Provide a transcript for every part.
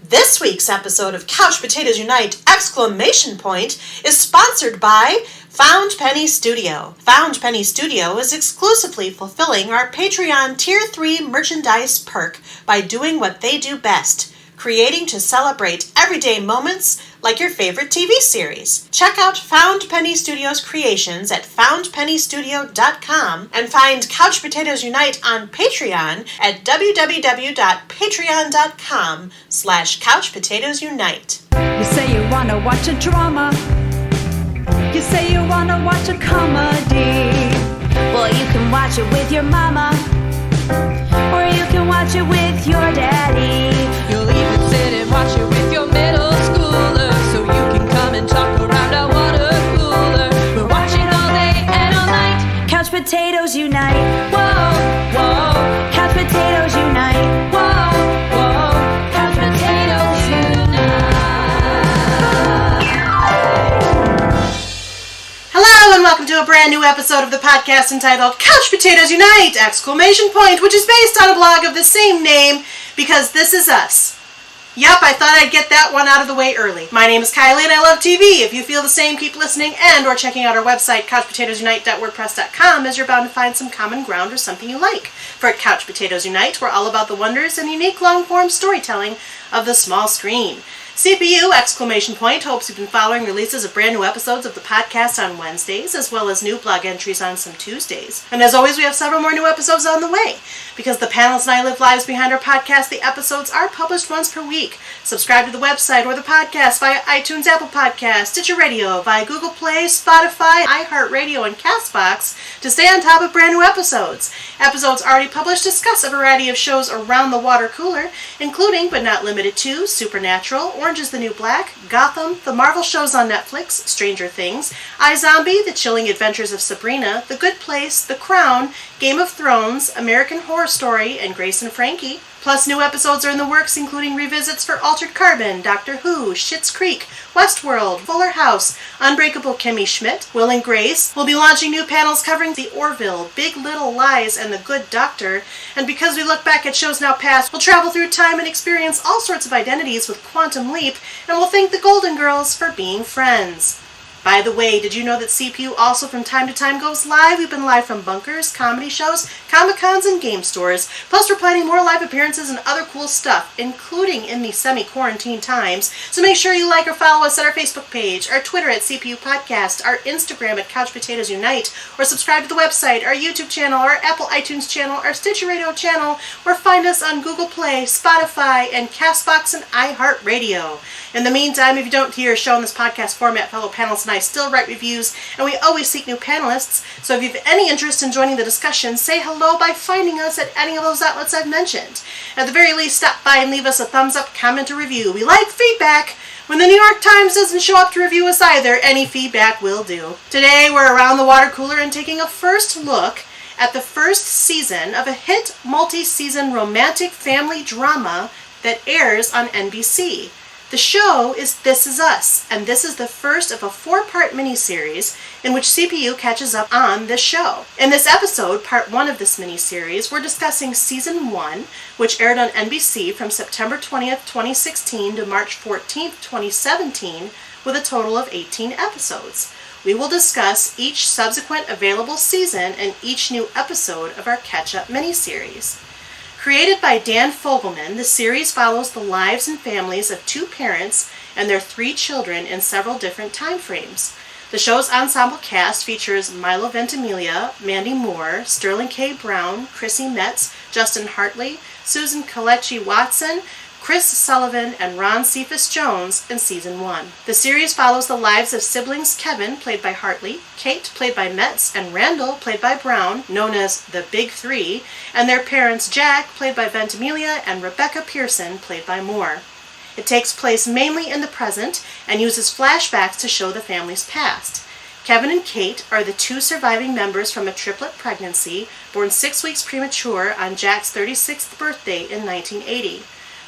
This week's episode of Couch Potatoes Unite! Is sponsored by Found Penny Studio. Found Penny Studio is exclusively fulfilling our Patreon Tier 3 merchandise perk by doing what they do best, creating to celebrate everyday moments like your favorite TV series. Check out Found Penny Studio's creations at foundpennystudio.com and find Couch Potatoes Unite on Patreon at www.patreon.com/couchpotatoesunite. You say you want to watch a drama. You say you want to watch a comedy. Well, you can watch it with your mama. Or you can watch it with your daddy. You'll even sit and watch it with your middle schooler. So you can come and talk around a water cooler. We're watching all day and all night. Couch Potatoes Unite. Whoa, whoa. Couch Potatoes Unite. Whoa, whoa. Couch Potatoes Unite. Hello and welcome to a brand new episode of the podcast entitled Couch Potatoes Unite! Which is based on a blog of the same name because this is us. Yup, I thought I'd get that one out of the way early. My name is Kylie and I love TV. If you feel the same, keep listening and or checking out our website, couchpotatoesunite.wordpress.com, as you're bound to find some common ground or something you like. For at Couch Potatoes Unite, we're all about the wonders and unique long-form storytelling of the small screen. CPU! Hopes you've been following releases of brand new episodes of the podcast on Wednesdays, as well as new blog entries on some Tuesdays. And as always, we have several more new episodes on the way. Because the panels and I live lives behind our podcast, the episodes are published once per week. Subscribe to the website or the podcast via iTunes, Apple Podcasts, Stitcher Radio, via Google Play, Spotify, iHeartRadio, and CastBox to stay on top of brand new episodes. Episodes already published discuss a variety of shows around the water cooler, including, but not limited to, Supernatural, Orange is the New Black, Gotham, the Marvel shows on Netflix, Stranger Things, iZombie, The Chilling Adventures of Sabrina, The Good Place, The Crown, Game of Thrones, American Horror Story, and Grace and Frankie. Plus, new episodes are in the works, including revisits for Altered Carbon, Doctor Who, Schitt's Creek, Westworld, Fuller House, Unbreakable Kimmy Schmidt, Will and Grace. We'll be launching new panels covering The Orville, Big Little Lies, and The Good Doctor. And because we look back at shows now past, we'll travel through time and experience all sorts of identities with Quantum Leap, and we'll thank the Golden Girls for being friends. By the way, did you know that CPU also from time to time goes live? We've been live from bunkers, comedy shows, Comic-Cons, and game stores. Plus, we're planning more live appearances and other cool stuff, including in these semi-quarantine times. So make sure you like or follow us at our Facebook page, our Twitter at CPU Podcast, our Instagram at Couch Potatoes Unite, or subscribe to the website, our YouTube channel, our Apple iTunes channel, our Stitcher Radio channel, or find us on Google Play, Spotify, and CastBox and iHeartRadio. In the meantime, if you don't hear a show in this podcast format, fellow panelists and I still write reviews, and we always seek new panelists, so if you have any interest in joining the discussion, say hello by finding us at any of those outlets I've mentioned. At the very least, stop by and leave us a thumbs up, comment, or review. We like feedback. When the New York Times doesn't show up to review us either, any feedback will do. Today, we're around the water cooler and taking a first look at the first season of a hit multi-season romantic family drama that airs on NBC. The show is This Is Us, and this is the first of a 4-part miniseries in which CPU catches up on this show. In this episode, part 1 of this miniseries, we're discussing Season 1, which aired on NBC from September 20th, 2016 to March 14th, 2017, with a total of 18 episodes. We will discuss each subsequent available season and each new episode of our catch-up miniseries. Created by Dan Fogelman, the series follows the lives and families of 2 parents and their 3 children in several different time frames. The show's ensemble cast features Milo Ventimiglia, Mandy Moore, Sterling K. Brown, Chrissy Metz, Justin Hartley, Susan Kelechi Watson, Chris Sullivan, and Ron Cephas Jones in Season 1. The series follows the lives of siblings Kevin, played by Hartley, Kate, played by Metz, and Randall, played by Brown, known as the Big Three, and their parents Jack, played by Ventimiglia, and Rebecca Pearson, played by Moore. It takes place mainly in the present and uses flashbacks to show the family's past. Kevin and Kate are the 2 surviving members from a triplet pregnancy, born 6 weeks premature on Jack's 36th birthday in 1980.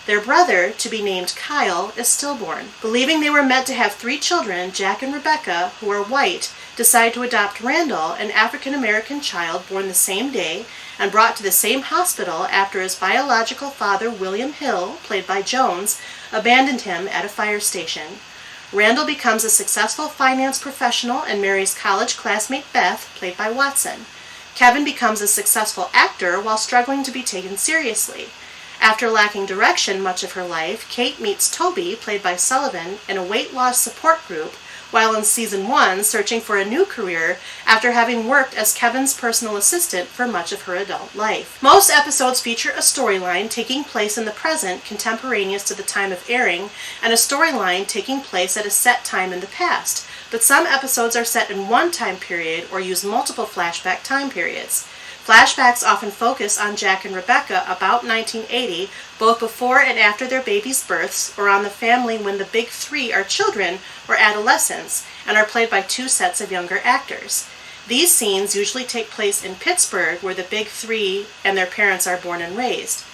Their brother, to be named Kyle, is stillborn. Believing they were meant to have 3 children, Jack and Rebecca, who are white, decide to adopt Randall, an African-American child born the same day, and brought to the same hospital after his biological father, William Hill, played by Jones, abandoned him at a fire station. Randall becomes a successful finance professional and marries college classmate Beth, played by Watson. Kevin becomes a successful actor while struggling to be taken seriously. After lacking direction much of her life, Kate meets Toby, played by Sullivan, in a weight loss support group, while in season 1 searching for a new career after having worked as Kevin's personal assistant for much of her adult life. Most episodes feature a storyline taking place in the present, contemporaneous to the time of airing, and a storyline taking place at a set time in the past, but some episodes are set in one time period or use multiple flashback time periods. Flashbacks often focus on Jack and Rebecca about 1980, both before and after their babies' births, or on the family when the big three are children or adolescents, and are played by two sets of younger actors. These scenes usually take place in Pittsburgh, where the big three and their parents are born and raised.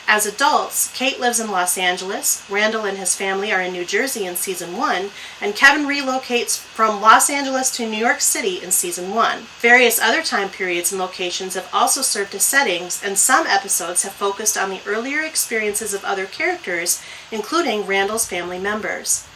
As adults, Kate lives in Los Angeles, Randall and his family are in New Jersey in season 1, and Kevin relocates from Los Angeles to New York City in season 1. Various other time periods and locations have also served as settings, and some episodes have focused on the earlier experiences of other characters, including Randall's family members.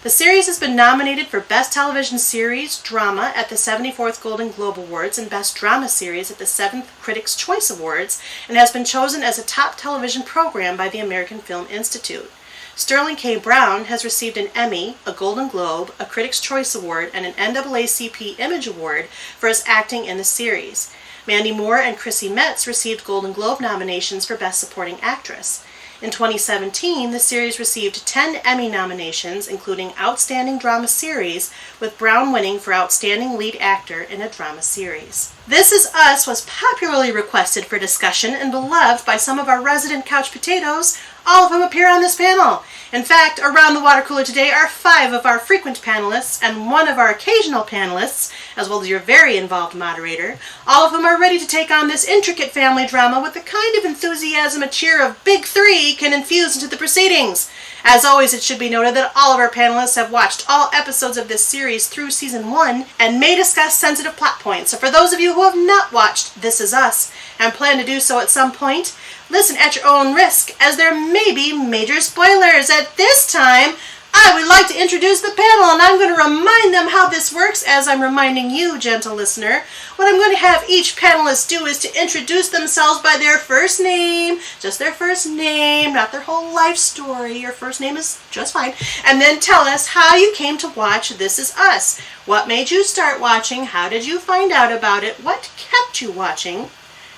The series has been nominated for Best Television Series Drama at the 74th Golden Globe Awards and Best Drama Series at the 7th Critics' Choice Awards, and has been chosen as a top television program by the American Film Institute. Sterling K. Brown has received an Emmy, a Golden Globe, a Critics' Choice Award, and an NAACP Image Award for his acting in the series. Mandy Moore and Chrissy Metz received Golden Globe nominations for Best Supporting Actress. In 2017, the series received 10 Emmy nominations, including Outstanding Drama Series, with Brown winning for Outstanding Lead Actor in a Drama Series. This Is Us was popularly requested for discussion and beloved by some of our resident couch potatoes. All of whom appear on this panel. In fact, around the water cooler today are 5 of our frequent panelists and 1 of our occasional panelists, as well as your very involved moderator, all of whom are ready to take on this intricate family drama with the kind of enthusiasm a cheer of Big 3 can infuse into the proceedings. As always, it should be noted that all of our panelists have watched all episodes of this series through season 1 and may discuss sensitive plot points. So for those of you who have not watched This Is Us and plan to do so at some point, listen at your own risk, as there may be major spoilers. At this time, I would like to introduce the panel, and I'm going to remind them how this works as I'm reminding you, gentle listener. What I'm going to have each panelist do is to introduce themselves by their first name, just their first name, not their whole life story. Your first name is just fine. And then tell us how you came to watch This Is Us. What made you start watching? How did you find out about it? What kept you watching?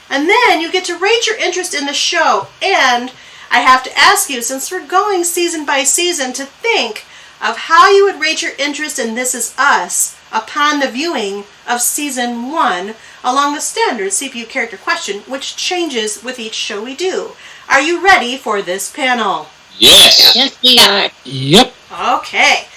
And then you get to rate your interest in the show. And I have to ask you, since we're going season by season, to think of how you would rate your interest in This Is Us upon the viewing of season 1 along the standard CPU character question, which changes with each show we do. Are you ready for this panel? Yes. Yes, we are. Yep. Okay.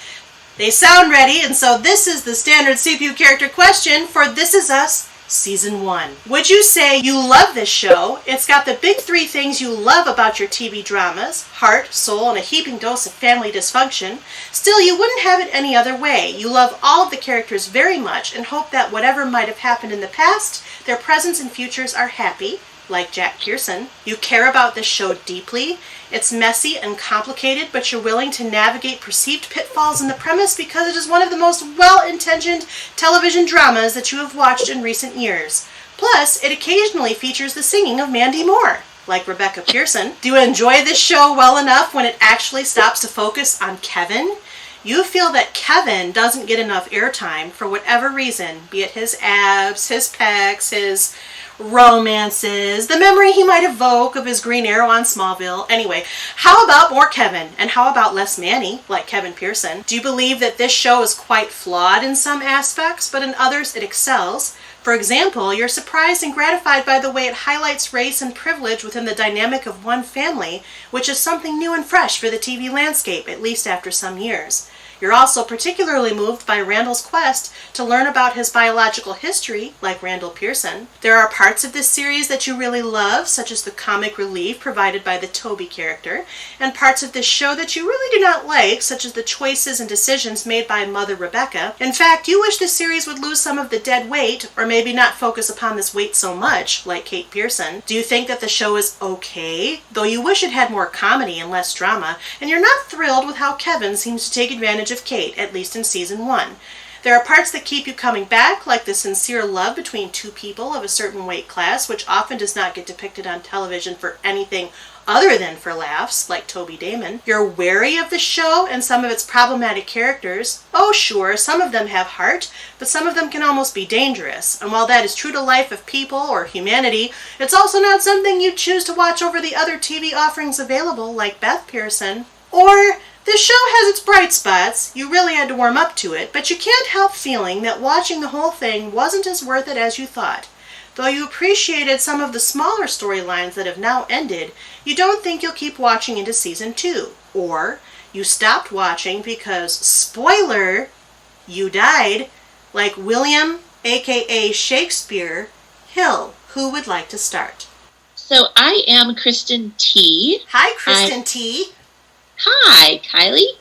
They sound ready, and so this is the standard CPU character question for This Is Us Season 1. Would you say you love this show? It's got the big 3 things you love about your TV dramas: heart, soul, and a heaping dose of family dysfunction. Still, you wouldn't have it any other way. You love all of the characters very much and hope that whatever might have happened in the past, their presents and futures are happy, like Jack Pearson. You care about this show deeply. It's messy and complicated, but you're willing to navigate perceived pitfalls in the premise because it is one of the most well-intentioned television dramas that you have watched in recent years. Plus, it occasionally features the singing of Mandy Moore, like Rebecca Pearson. Do you enjoy this show well enough when it actually stops to focus on Kevin? You feel that Kevin doesn't get enough airtime for whatever reason, be it his abs, his pecs, his romances, the memory he might evoke of his Green Arrow on Smallville. Anyway, how about more Kevin? And how about less Manny, like Kevin Pearson? Do you believe that this show is quite flawed in some aspects, but in others it excels? For example, you're surprised and gratified by the way it highlights race and privilege within the dynamic of one family, which is something new and fresh for the TV landscape, at least after some years. You're also particularly moved by Randall's quest to learn about his biological history, like Randall Pearson. There are parts of this series that you really love, such as the comic relief provided by the Toby character, and parts of this show that you really do not like, such as the choices and decisions made by Mother Rebecca. In fact, you wish this series would lose some of the dead weight, or maybe not focus upon this weight so much, like Kate Pearson. Do you think that the show is okay, though you wish it had more comedy and less drama, and you're not thrilled with how Kevin seems to take advantage of Kate, at least in season 1. There are parts that keep you coming back, like the sincere love between two people of a certain weight class, which often does not get depicted on television for anything other than for laughs, like Toby Damon. You're wary of the show and some of its problematic characters. Oh sure, some of them have heart, but some of them can almost be dangerous. And while that is true to life of people or humanity, it's also not something you'd choose to watch over the other TV offerings available, like Beth Pearson. Or, this show has its bright spots, you really had to warm up to it, but you can't help feeling that watching the whole thing wasn't as worth it as you thought. Though you appreciated some of the smaller storylines that have now ended, you don't think you'll keep watching into season 2. Or, you stopped watching because, spoiler, you died, like William, aka Shakespeare, Hill. Who would like to start? So I am Kristen T. Hi, Kristen T. Hi, Kylie.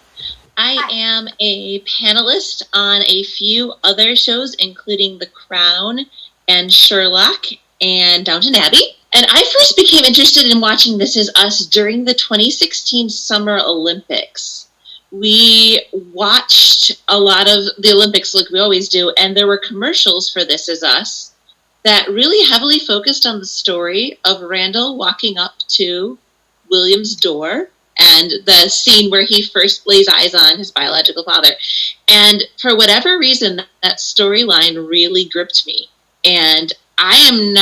I am a panelist on a few other shows, including The Crown and Sherlock and Downton Abbey. And I first became interested in watching This Is Us during the 2016 Summer Olympics. We watched a lot of the Olympics like we always do, and there were commercials for This Is Us that really heavily focused on the story of Randall walking up to William's door and the scene where he first lays eyes on his biological father. And for whatever reason, that storyline really gripped me. And I'm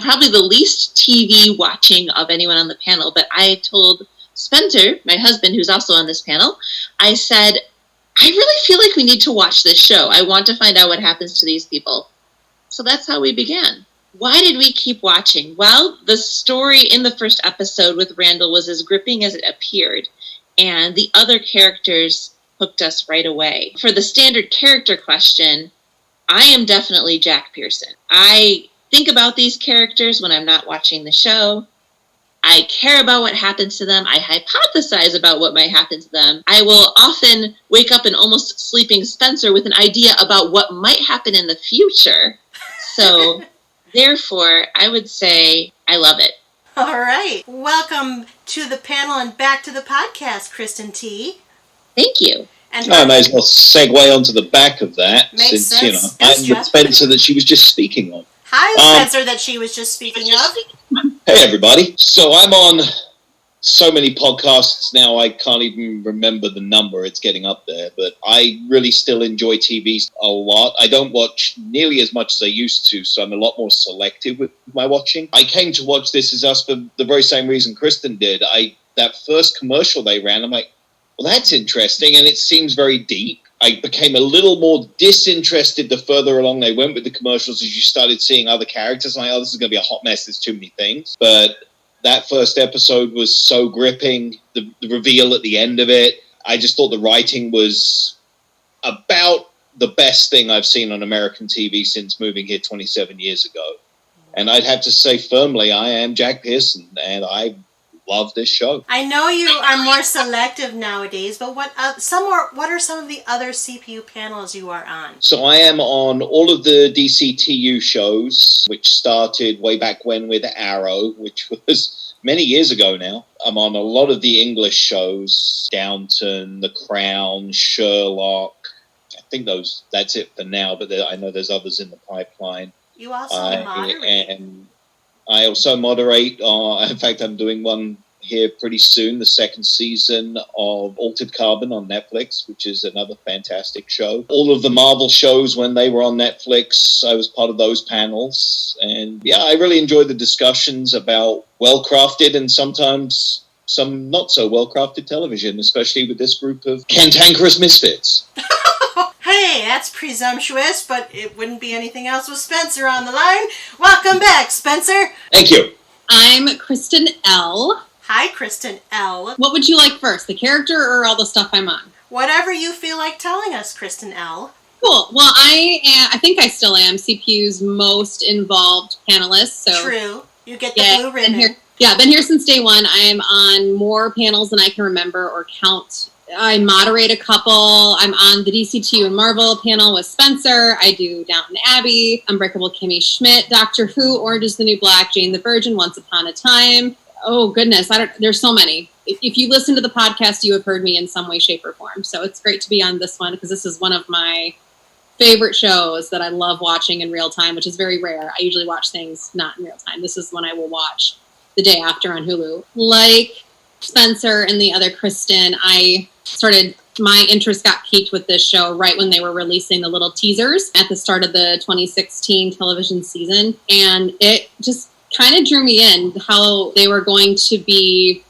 probably the least TV watching of anyone on the panel, but I told Spencer, my husband, who's also on this panel, I said, I really feel like we need to watch this show. I want to find out what happens to these people. So that's how we began. Why did we keep watching? Well, the story in the first episode with Randall was as gripping as it appeared, and the other characters hooked us right away. For the standard character question, I am definitely Jack Pearson. I think about these characters when I'm not watching the show. I care about what happens to them. I hypothesize about what might happen to them. I will often wake up an almost sleeping Spencer with an idea about what might happen in the future. So, therefore, I would say I love it. All right. Welcome to the panel and back to the podcast, Kristen T. Thank you. And I may as well segue onto the back of that, Makes since, sense. I'm the Spencer that she was just speaking of. Hi, Spencer, that she was just speaking of. Hey, everybody. So I'm on so many podcasts now, I can't even remember the number. It's getting up there. But I really still enjoy TV a lot. I don't watch nearly as much as I used to, so I'm a lot more selective with my watching. I came to watch This Is Us for the very same reason Kristen did. That first commercial they ran, I'm like, well, that's interesting, and it seems very deep. I became a little more disinterested the further along they went with the commercials as you started seeing other characters. I'm like, oh, this is going to be a hot mess. There's too many things. But that first episode was so gripping. The reveal at the end of it, I just thought the writing was about the best thing I've seen on American TV since moving here 27 years ago. And I'd have to say firmly, I am Jack Pearson, and I love this show. I know you are more selective nowadays, but what are some of the other CPU panels you are on? So I am on all of the DCTU shows, which started way back when with Arrow, which was many years ago now. I'm on a lot of the English shows, Downton, The Crown, Sherlock. I think that's it for now, but I know there's others in the pipeline. You also moderate. And I also moderate. In fact, I'm doing one here pretty soon, the second season of Altered Carbon on Netflix, which is another fantastic show. All of the Marvel shows, when they were on Netflix, I was part of those panels. And yeah, I really enjoyed the discussions about well-crafted and sometimes some not so well-crafted television, especially with this group of cantankerous misfits. Hey, that's presumptuous, but it wouldn't be anything else with Spencer on the line. Welcome back, Spencer. Thank you. I'm Kristen L. Hi, Kristen L. What would you like first, the character or all the stuff I'm on? whatever you feel like telling us, Kristen L. Cool. Well, I think I still am CPU's most involved panelist. So True. You get the blue ribbon. I've been here since day one. I'm on more panels than I can remember or count. I moderate a couple. I'm on the DCTU and Marvel panel with Spencer. I do Downton Abbey, Unbreakable Kimmy Schmidt, Doctor Who, Orange is the New Black, Jane the Virgin, Once Upon a Time. Oh, goodness. There's so many. If you listen to the podcast, you have heard me in some way, shape, or form. So it's great to be on this one because this is one of my favorite shows that I love watching in real time, which is very rare. I usually watch things not in real time. This is one I will watch the day after on Hulu. Like Spencer and the other Kristen, my interest got piqued with this show right when they were releasing the little teasers at the start of the 2016 television season. And it just kind of drew me in how they were going to be,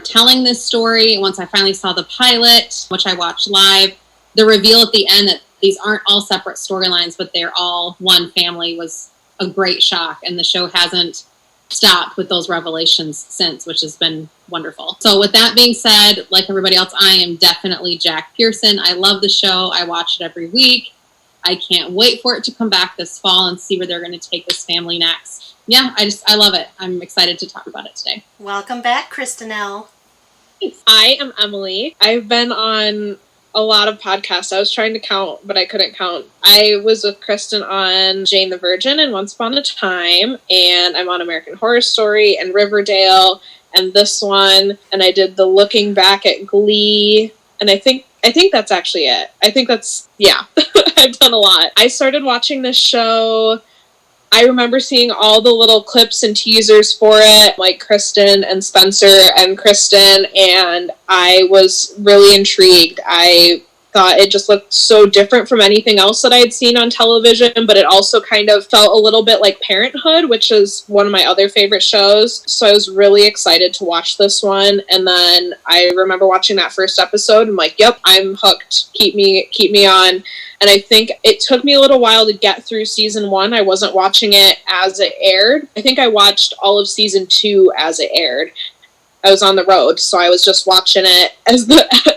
telling this story. Once I finally saw the pilot, which I watched live, the reveal at the end that these aren't all separate storylines, but they're all one family was a great shock. And the show hasn't stopped with those revelations since, which has been wonderful. So with that being said, like everybody else, I am definitely Jack Pearson. I love the show. I watch it every week. I can't wait for it to come back this fall and see where they're going to take this family next. Yeah, I love it. I'm excited to talk about it today. Welcome back, Kristen L. I am Emily. I've been on a lot of podcasts. I was trying to count, but I couldn't count. I was with Kristen on Jane the Virgin and Once Upon a Time, and I'm on American Horror Story and Riverdale and this one, and I did the Looking Back at Glee, and I think that's actually it. I've done a lot. I started watching this show. I remember seeing all the little clips and teasers for it, like Kristen and Spencer and Kristen, and I was really intrigued. I thought it just looked so different from anything else that I had seen on television, but it also kind of felt a little bit like Parenthood, which is one of my other favorite shows. So I was really excited to watch this one. And then I remember watching that first episode and like, yep, I'm hooked. Keep me on. And I think it took me a little while to get through season 1. I wasn't watching it as it aired. I think I watched all of season 2 as it aired. I was on the road, so I was just watching it as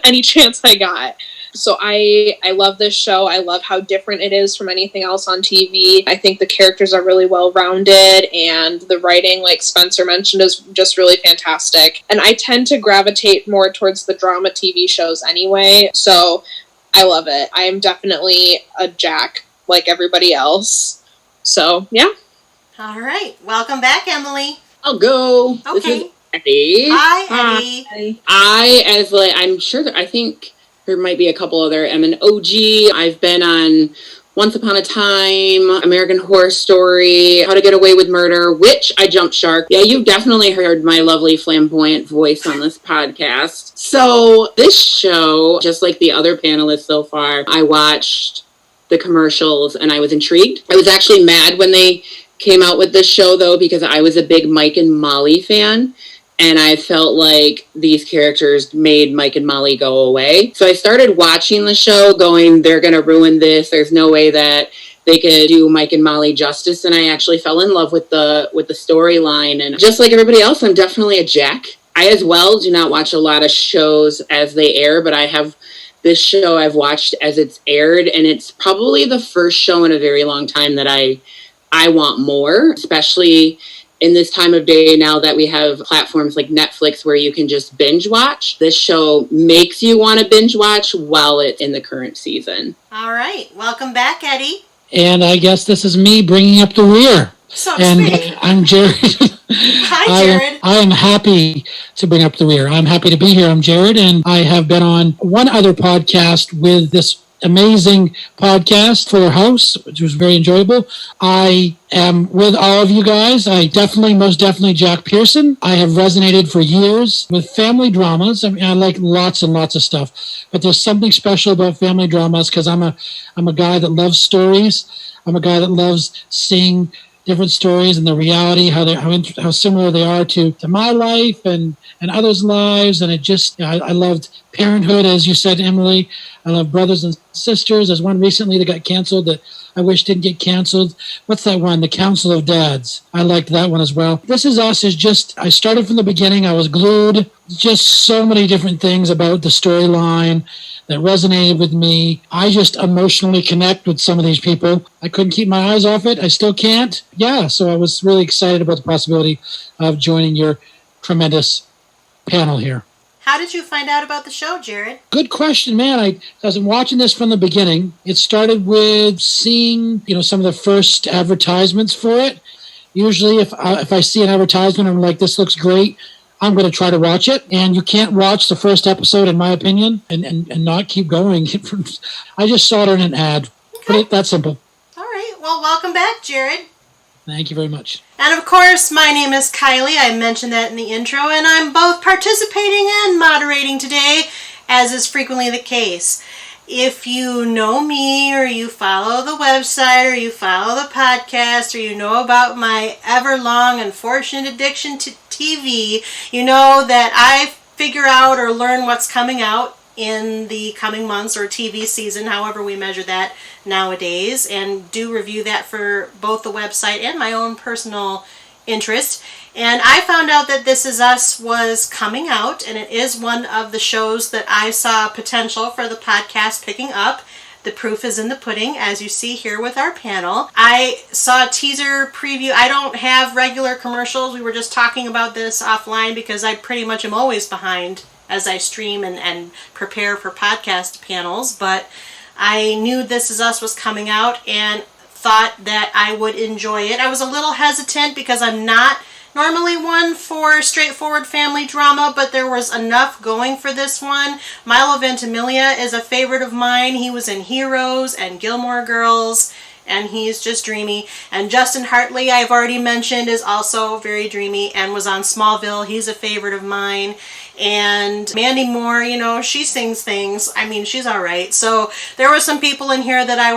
any chance I got. So I love this show. I love how different it is from anything else on TV. I think the characters are really well-rounded, and the writing, like Spencer mentioned, is just really fantastic. And I tend to gravitate more towards the drama TV shows anyway, so I love it. I am definitely a Jack, like everybody else. So, yeah. All right. Welcome back, Emily. I'll go. Okay. This is Eddie. Hi, Eddie. I think there might be a couple other. I'm an OG. I've been on Once Upon a Time, American Horror Story, How to Get Away with Murder, which I jumped shark. Yeah, you definitely heard my lovely flamboyant voice on this podcast. So this show, just like the other panelists so far, I watched the commercials and I was intrigued. I was actually mad when they came out with this show, though, because I was a big Mike and Molly fan. And I felt like these characters made Mike and Molly go away. So I started watching the show going, they're going to ruin this. There's no way that they could do Mike and Molly justice. And I actually fell in love with the storyline. And just like everybody else, I'm definitely a Jack. I as well do not watch a lot of shows as they air, but I have this show I've watched as it's aired. And it's probably the first show in a very long time that I want more, especially in this time of day now that we have platforms like Netflix where you can just binge watch. This show makes you want to binge watch while it's in the current season. All right. Welcome back, Eddie. And I guess this is me bringing up the rear. So to speak. I'm Jared. Hi, Jared. I am happy to bring up the rear. I'm happy to be here. I'm Jared, and I have been on one other podcast with this amazing podcast, Fuller House, which was very enjoyable. I am with all of you guys. Most definitely Jack Pearson. I have resonated for years with family dramas. I mean, I like lots and lots of stuff, but there's something special about family dramas because I'm a guy that loves stories. I'm a guy that loves seeing different stories and the reality, how similar they are to my life and others' lives. And it just, I loved Parenthood, as you said, Emily. I love Brothers and Sisters. There's one recently that got canceled that I wish didn't get canceled. What's that one? The Council of Dads. I liked that one as well. This Is Us is just, I started from the beginning. I was glued. Just so many different things about the storyline that resonated with me. I just emotionally connect with some of these people. I couldn't keep my eyes off it. I still can't. Yeah, so I was really excited about the possibility of joining your tremendous panel here. How did you find out about the show, Jared? Good question, man. I was watching this from the beginning. It started with seeing, some of the first advertisements for it. Usually if I see an advertisement, I'm like, this looks great, I'm going to try to watch it. And you can't watch the first episode, in my opinion, and not keep going. I just saw it in an ad. Okay. Put it that simple. All right. Well, welcome back, Jared. Thank you very much. And of course, my name is Kylie. I mentioned that in the intro, and I'm both participating and moderating today, as is frequently the case. If you know me, or you follow the website, or you follow the podcast, or you know about my ever-long unfortunate addiction to TV, you know that I figure out or learn what's coming out in the coming months or TV season, however we measure that nowadays, and do review that for both the website and my own personal interest. And I found out that This Is Us was coming out, and it is one of the shows that I saw potential for the podcast picking up. The proof is in the pudding, as you see here with our panel. I saw a teaser preview. I don't have regular commercials. We were just talking about this offline because I pretty much am always behind as I stream and prepare for podcast panels. But I knew This Is Us was coming out and thought that I would enjoy it. I was a little hesitant because I'm not normally one for straightforward family drama, but there was enough going for this one. Milo Ventimiglia is a favorite of mine. He was in Heroes and Gilmore Girls, and he's just dreamy. And Justin Hartley, I've already mentioned, is also very dreamy and was on Smallville. He's a favorite of mine. And Mandy Moore, she sings things. I mean, she's all right. So there were some people in here that I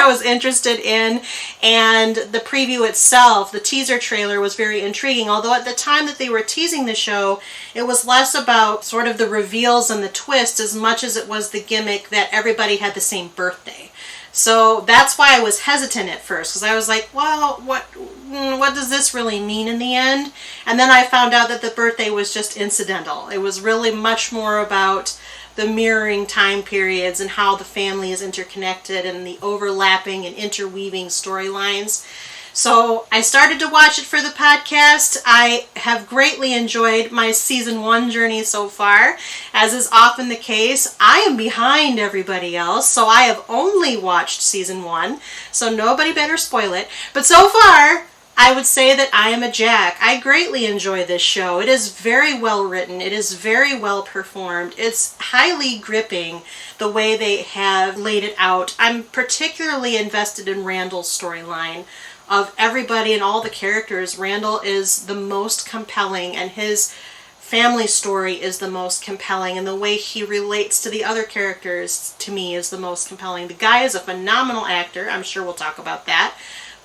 was interested in, and the preview itself, the teaser trailer, was very intriguing. Although at the time that they were teasing the show, it was less about sort of the reveals and the twist as much as it was the gimmick that everybody had the same birthday. So that's why I was hesitant at first, because I was like, well, what does this really mean in the end? And then I found out that the birthday was just incidental. It was really much more about the mirroring time periods and how the family is interconnected and the overlapping and interweaving storylines. So I started to watch it for the podcast. I have greatly enjoyed my season 1 journey so far. As is often the case, I am behind everybody else, so I have only watched season 1, so nobody better spoil it. But so far, I would say that I am a Jack. I greatly enjoy this show. It is very well written. It is very well performed. It's highly gripping the way they have laid it out. I'm particularly invested in Randall's storyline. Of everybody and all the characters, Randall is the most compelling, and his family story is the most compelling, and the way he relates to the other characters, to me, is the most compelling. The guy is a phenomenal actor. I'm sure we'll talk about that.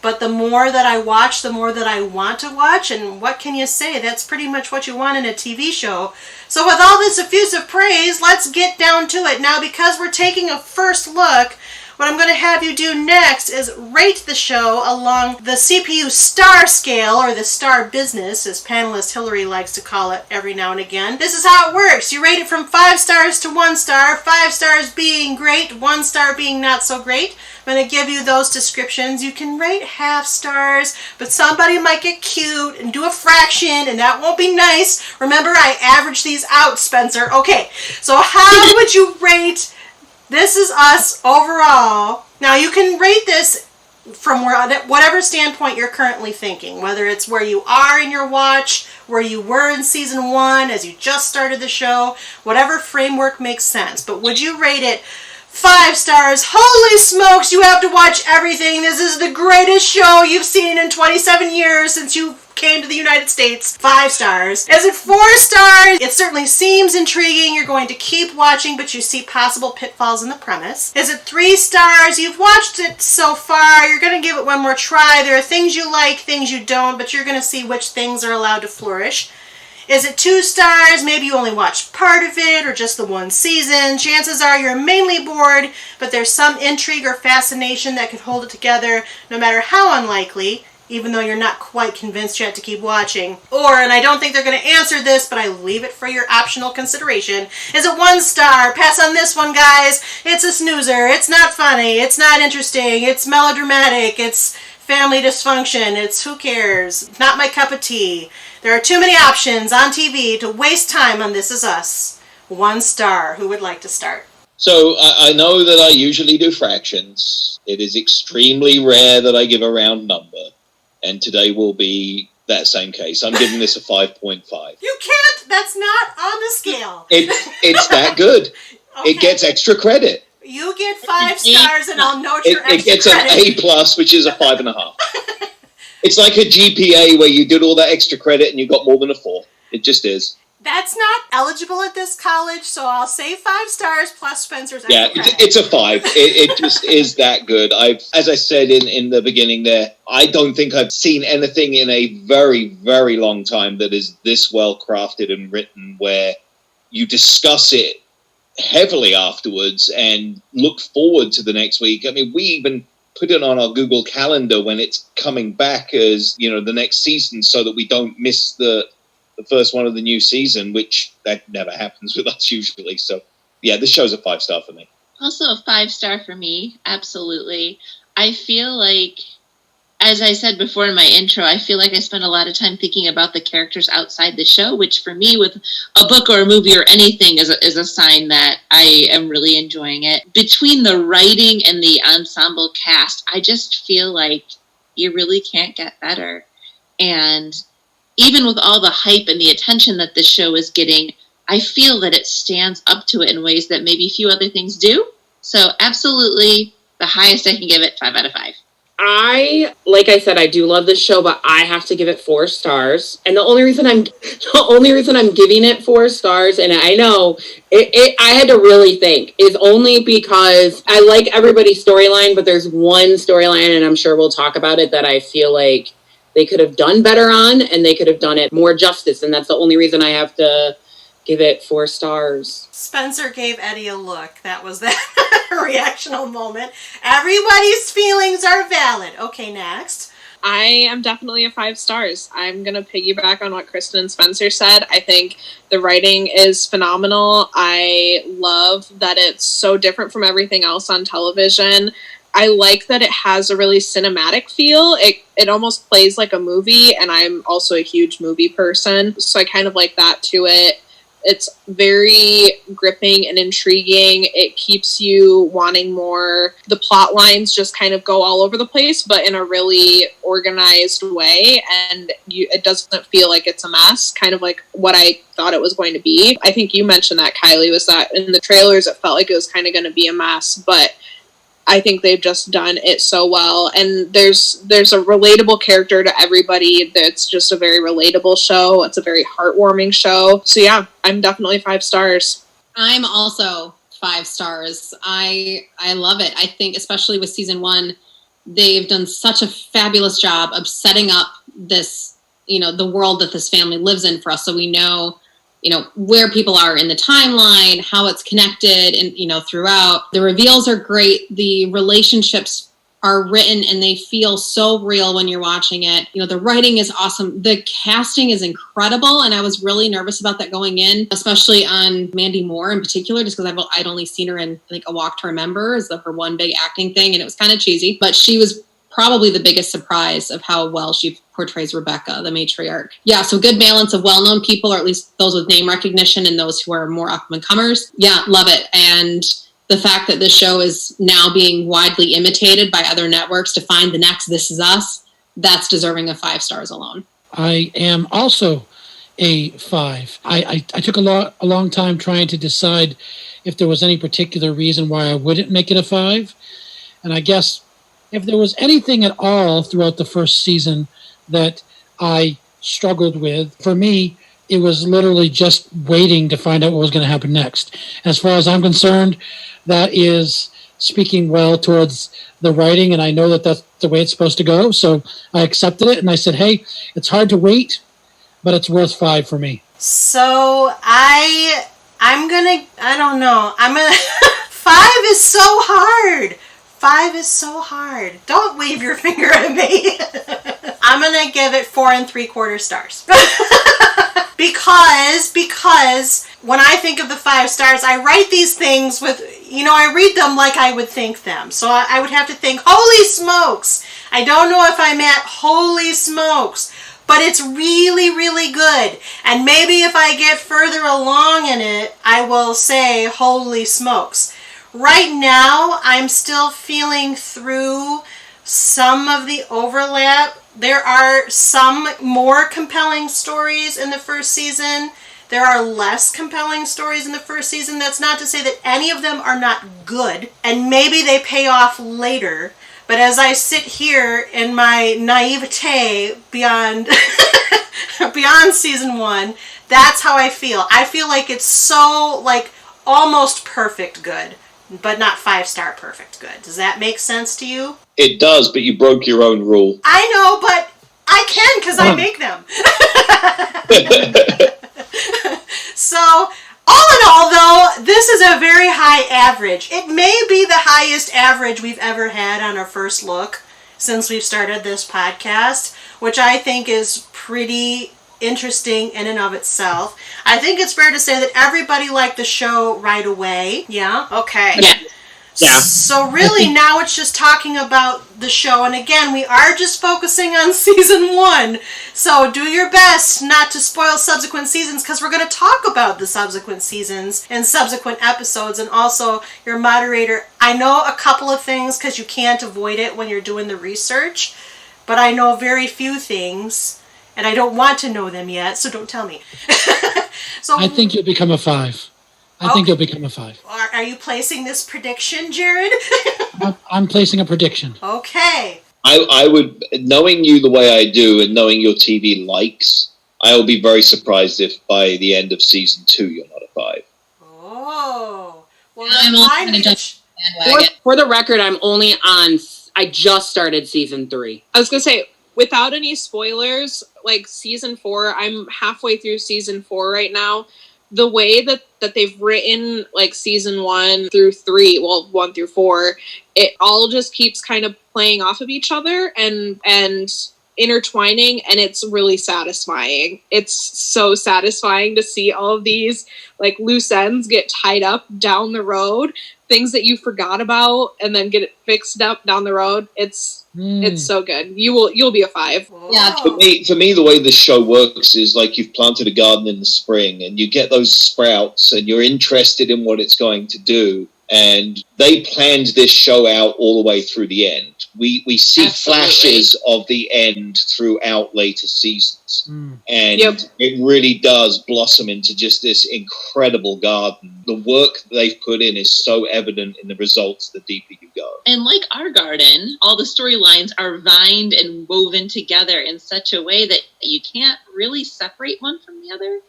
But the more that I watch, the more that I want to watch, and what can you say? That's pretty much what you want in a TV show. So with all this effusive praise, let's get down to it. Now, because we're taking a first look, what I'm going to have you do next is rate the show along the CPU star scale, or the star business, as panelist Hillary likes to call it every now and again. This is how it works. You rate it from 5 stars to 1 star, 5 stars being great, 1 star being not so great. I'm going to give you those descriptions. You can rate half stars, but somebody might get cute and do a fraction, and that won't be nice. Remember, I average these out, Spencer. Okay, so how would you rate This Is Us overall? Now, you can rate this from whatever standpoint you're currently thinking, whether it's where you are in your watch, where you were in season 1 as you just started the show, whatever framework makes sense. But would you rate it 5 stars? Holy smokes, you have to watch everything. This is the greatest show you've seen in 27 years since you came to the United States. 5 stars. Is it 4 stars? It certainly seems intriguing. You're going to keep watching, but you see possible pitfalls in the premise. Is it 3 stars? You've watched it so far. You're going to give it one more try. There are things you like, things you don't, but you're going to see which things are allowed to flourish. Is it 2 stars? Maybe you only watched part of it or just the one season. Chances are you're mainly bored, but there's some intrigue or fascination that can hold it together, no matter how unlikely, even though you're not quite convinced yet to keep watching. Or, and I don't think they're going to answer this, but I leave it for your optional consideration, is it 1 star? Pass on this one, guys. It's a snoozer. It's not funny. It's not interesting. It's melodramatic. It's family dysfunction. It's who cares? Not my cup of tea. There are too many options on TV to waste time on This Is Us. 1 star. Who would like to start? So I know that I usually do fractions. It is extremely rare that I give a round number. And today will be that same case. I'm giving this a 5.5. You can't. That's not on the scale. It's that good. Okay. It gets extra credit. You get 5 stars and I'll note your extra It gets credit. an A+, which is a 5.5. It's like a GPA where you did all that extra credit and you got more than a 4. It just is. That's not eligible at this college, so I'll say 5 stars plus Spencer's extra credit. It's a 5. It just is that good. As I said in the beginning there, I don't think I've seen anything in a very, very long time that is this well crafted and written, where you discuss it heavily afterwards and look forward to the next week. I mean, we even put it on our Google Calendar when it's coming back as, the next season, so that we don't miss the first one of the new season, which that never happens with us usually. So, yeah, this show's a 5-star for me. Also a 5-star for me, absolutely. I feel like, as I said before in my intro, I feel like I spend a lot of time thinking about the characters outside the show, which for me, with a book or a movie or anything, is a sign that I am really enjoying it. Between the writing and the ensemble cast, I just feel like you really can't get better. And even with all the hype and the attention that this show is getting, I feel that it stands up to it in ways that maybe few other things do. So absolutely, the highest I can give it, 5 out of 5. Like I said, I do love this show, but I have to give it 4 stars. And the only reason I'm giving it 4 stars, and I know I had to really think, is only because I like everybody's storyline, but there's one storyline, and I'm sure we'll talk about it, that I feel like they could have done better on, and they could have done it more justice. And that's the only reason I have to give it 4 stars. Spencer gave Eddie a look. That was that reactional moment. Everybody's feelings are valid. Okay, next. I am definitely a 5 stars. I'm going to piggyback on what Kristen and Spencer said. I think the writing is phenomenal. I love that it's so different from everything else on television. I like that it has a really cinematic feel. It almost plays like a movie, and I'm also a huge movie person, so I kind of like that to it. It's very gripping and intriguing. It keeps you wanting more. The plot lines just kind of go all over the place, but in a really organized way, and it doesn't feel like it's a mess, kind of like what I thought it was going to be. I think you mentioned that, Kylie, was that in the trailers it felt like it was kind of going to be a mess, but I think they've just done it so well. And there's a relatable character to everybody. That's just a very relatable show. It's a very heartwarming show. So yeah, I'm definitely 5 stars. I'm also 5 stars. I love it. I think especially with season 1, they've done such a fabulous job of setting up this, the world that this family lives in for us. So we know, where people are in the timeline, how it's connected, and, throughout. The reveals are great. The relationships are written and they feel so real when you're watching it. The writing is awesome. The casting is incredible. And I was really nervous about that going in, especially on Mandy Moore in particular, just because I'd only seen her in A Walk to Remember as her one big acting thing. And it was kind of cheesy, but she was probably the biggest surprise of how well she portrays Rebecca, the matriarch. Yeah, so good balance of well-known people, or at least those with name recognition, and those who are more up-and-comers. Yeah, love it. And the fact that this show is now being widely imitated by other networks to find the next This Is Us, that's deserving of 5 stars alone. I am also a 5. I took a long time trying to decide if there was any particular reason why I wouldn't make it a 5. And I guess if there was anything at all throughout the first season that I struggled with, for me, it was literally just waiting to find out what was going to happen next. As far as I'm concerned, that is speaking well towards the writing, and I know that that's the way it's supposed to go. So I accepted it, and I said, hey, it's hard to wait, but it's worth 5 for me. So I'm gonna, I don't know. 5 is so hard. 5 is so hard. Don't wave your finger at me. I'm gonna give it 4 3/4 stars. because when I think of the 5 stars, I write these things with, I read them like I would think them. So I would have to think, holy smokes. I don't know if I meant holy smokes, but it's really, really good. And maybe if I get further along in it, I will say holy smokes. Right now, I'm still feeling through some of the overlap. There are some more compelling stories in the first season. There are less compelling stories in the first season. That's not to say that any of them are not good, and maybe they pay off later. But as I sit here in my naivete beyond season 1, that's how I feel. I feel like it's so, almost perfect good, but not 5-star perfect good. Does that make sense to you? It does, but you broke your own rule. I know, but I can because I make them. So, all in all, though, this is a very high average. It may be the highest average we've ever had on our first look since we've started this podcast, which I think is pretty interesting in and of itself. I think it's fair to say that everybody liked the show right away. Yeah? Okay. Yeah. So really now it's just talking about the show, and again, we are just focusing on season 1. So do your best not to spoil subsequent seasons, because we're going to talk about the subsequent seasons and subsequent episodes. And also, your moderator, I know a couple of things because you can't avoid it when you're doing the research, but I know very few things, and I don't want to know them yet, so don't tell me. So I think you'll become a 5. I think you'll become a 5. Are you placing this prediction, Jared? I'm placing a prediction. Okay. I would, knowing you the way I do and knowing your TV likes, I will be very surprised if by the end of season 2 you're not a 5. Oh. Well, I'm also going to jump bandwagon. For the record, I just started season 3. I was gonna say, without any spoilers, season 4, I'm halfway through season 4 right now. The way that they've written season 1 through 3, 1 through 4, it all just keeps kind of playing off of each other and intertwining, and it's really satisfying. It's so satisfying to see all of these loose ends get tied up down the road, things that you forgot about, and then get it fixed up down the road. It's so good. You'll be a 5. Yeah. For me, the way this show works is you've planted a garden in the spring and you get those sprouts and you're interested in what it's going to do. And they planned this show out all the way through the end. We see flashes of the end throughout later seasons. And it really does blossom into just this incredible garden. The work that they've put in is so evident in the results the deeper you go. And like our garden, all the storylines are vined and woven together in such a way that you can't really separate one from the other.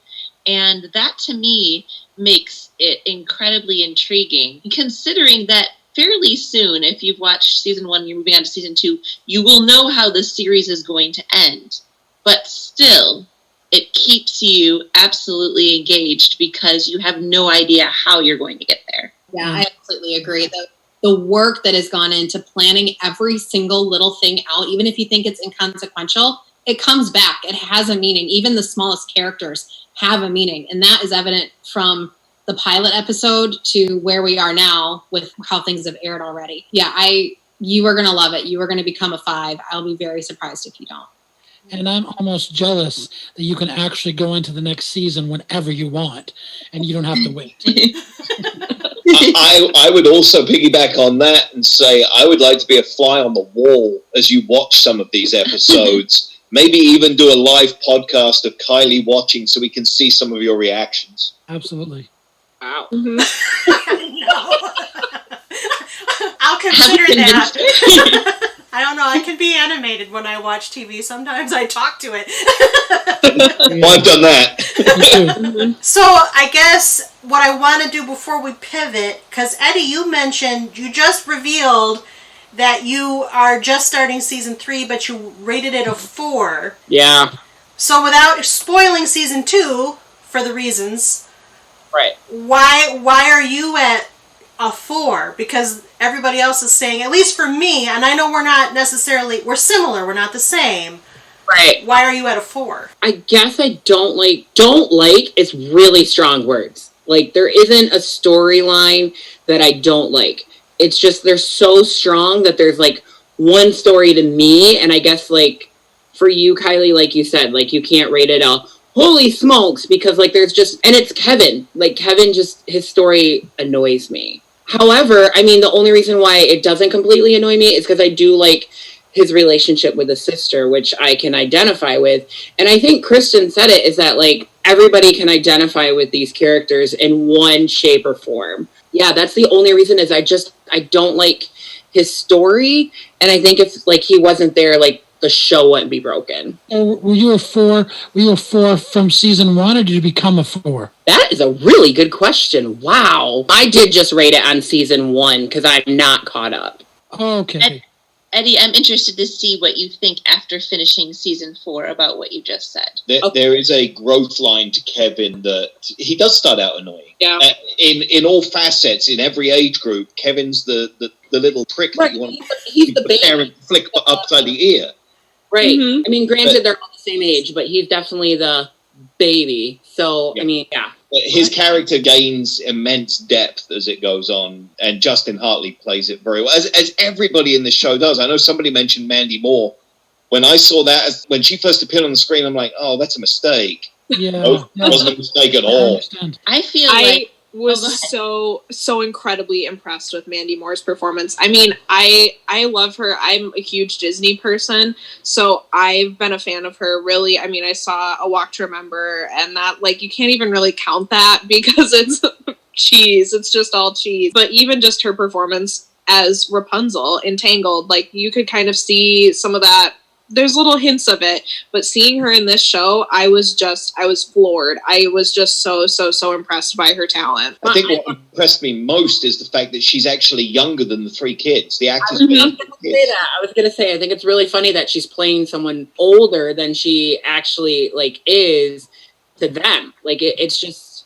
And that, to me, makes it incredibly intriguing, considering that fairly soon, if you've watched season 1, you're moving on to season 2, you will know how the series is going to end. But still, it keeps you absolutely engaged because you have no idea how you're going to get there. Yeah, I absolutely agree. The work that has gone into planning every single little thing out, even if you think it's inconsequential, it comes back. It has a meaning. Even the smallest characters have a meaning. And that is evident from the pilot episode to where we are now with how things have aired already. Yeah, you are going to love it. You are going to become a 5. I'll be very surprised if you don't. And I'm almost jealous that you can actually go into the next season whenever you want, and you don't have to wait. I would also piggyback on that and say I would like to be a fly on the wall as you watch some of these episodes. Maybe even do a live podcast of Kylie watching so we can see some of your reactions. Absolutely. Wow. No. I'll consider that. I don't know. I can be animated when I watch TV. Sometimes I talk to it. Well, I've done that. So I guess what I want to do before we pivot, because Eddie, you mentioned, you just revealed that you are just starting season 3, but you rated it a 4. Yeah. So without spoiling season 2, for the reasons. Right. Why are you at a 4? Because everybody else is saying, at least for me, and I know we're similar, we're not the same. Right. Why are you at a 4? I guess I don't like is really strong words. Like, there isn't a storyline that I don't like. It's just they're so strong that there's, like, one story to me, and I guess, like, for you, Kylie, like you said, like, you can't rate it a holy smokes, because, like, there's just, and it's Kevin. Like, Kevin just, his story annoys me. However, I mean, the only reason why it doesn't completely annoy me is because I do like his relationship with his sister, which I can identify with. And I think Kristen said it, is that, like, everybody can identify with these characters in one shape or form. Yeah, that's the only reason, is I don't like his story. And I think if, like, he wasn't there, like, the show wouldn't be broken. Were you a 4? Were you a 4 from season 1, or did you become a 4? That is a really good question. Wow. I did just rate it on season 1 because I'm not caught up. Oh, okay. Eddie, I'm interested to see what you think after finishing season 4 about what you just said. There is a growth line to Kevin that he does start out annoying. Yeah. In all facets, in every age group, Kevin's the little prick that you want he's the parent flick upside the ear. Right. Mm-hmm. I mean, granted, they're all the same age, but he's definitely the baby. So, yeah. I mean, yeah. His character gains immense depth as it goes on, and Justin Hartley plays it very well, as everybody in the show does. I know somebody mentioned Mandy Moore. When I saw that, when she first appeared on the screen, I'm like, oh, that's a mistake. Yeah. No, it wasn't a mistake at all. I feel like... was so incredibly impressed with Mandy Moore's performance. I mean, I love her. I'm a huge Disney person, so I've been a fan of her, really. I mean, I saw A Walk to Remember, and that, like, you can't even really count that because it's cheese. It's just all cheese. But even just her performance as Rapunzel in Tangled, like, you could kind of see some of that. There's little hints of it, but seeing her in this show, I was floored. I was just so impressed by her talent. I think what impressed me most is the fact that she's actually younger than the 3 kids. The actors. I was going to say, I think it's really funny that she's playing someone older than she actually, like, is to them. Like, it's just,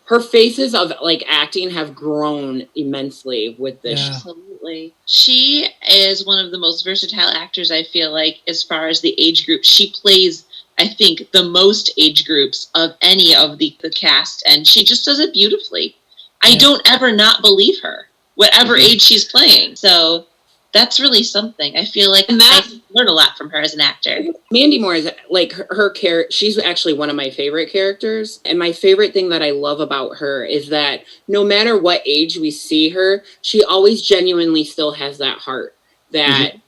her phases of, like, acting have grown immensely with this. Yeah. Absolutely. She is one of the most versatile actors, I feel like, as far as the age group. She plays, I think, the most age groups of any of the cast, and she just does it beautifully. I don't ever not believe her, whatever age she's playing. So that's really something. I feel like I learn a lot from her as an actor. Mandy Moore is, like, her character. She's actually one of my favorite characters. And my favorite thing that I love about her is that no matter what age we see her, she always genuinely still has that heart. That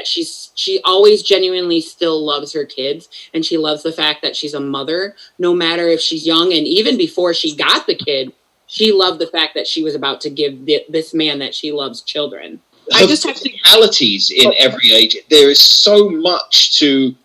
she always genuinely still loves her kids, and she loves the fact that she's a mother, no matter if she's young. And even before she got the kid, she loved the fact that she was about to give this man that she loves children. I just have physicalities in every age. There is so much to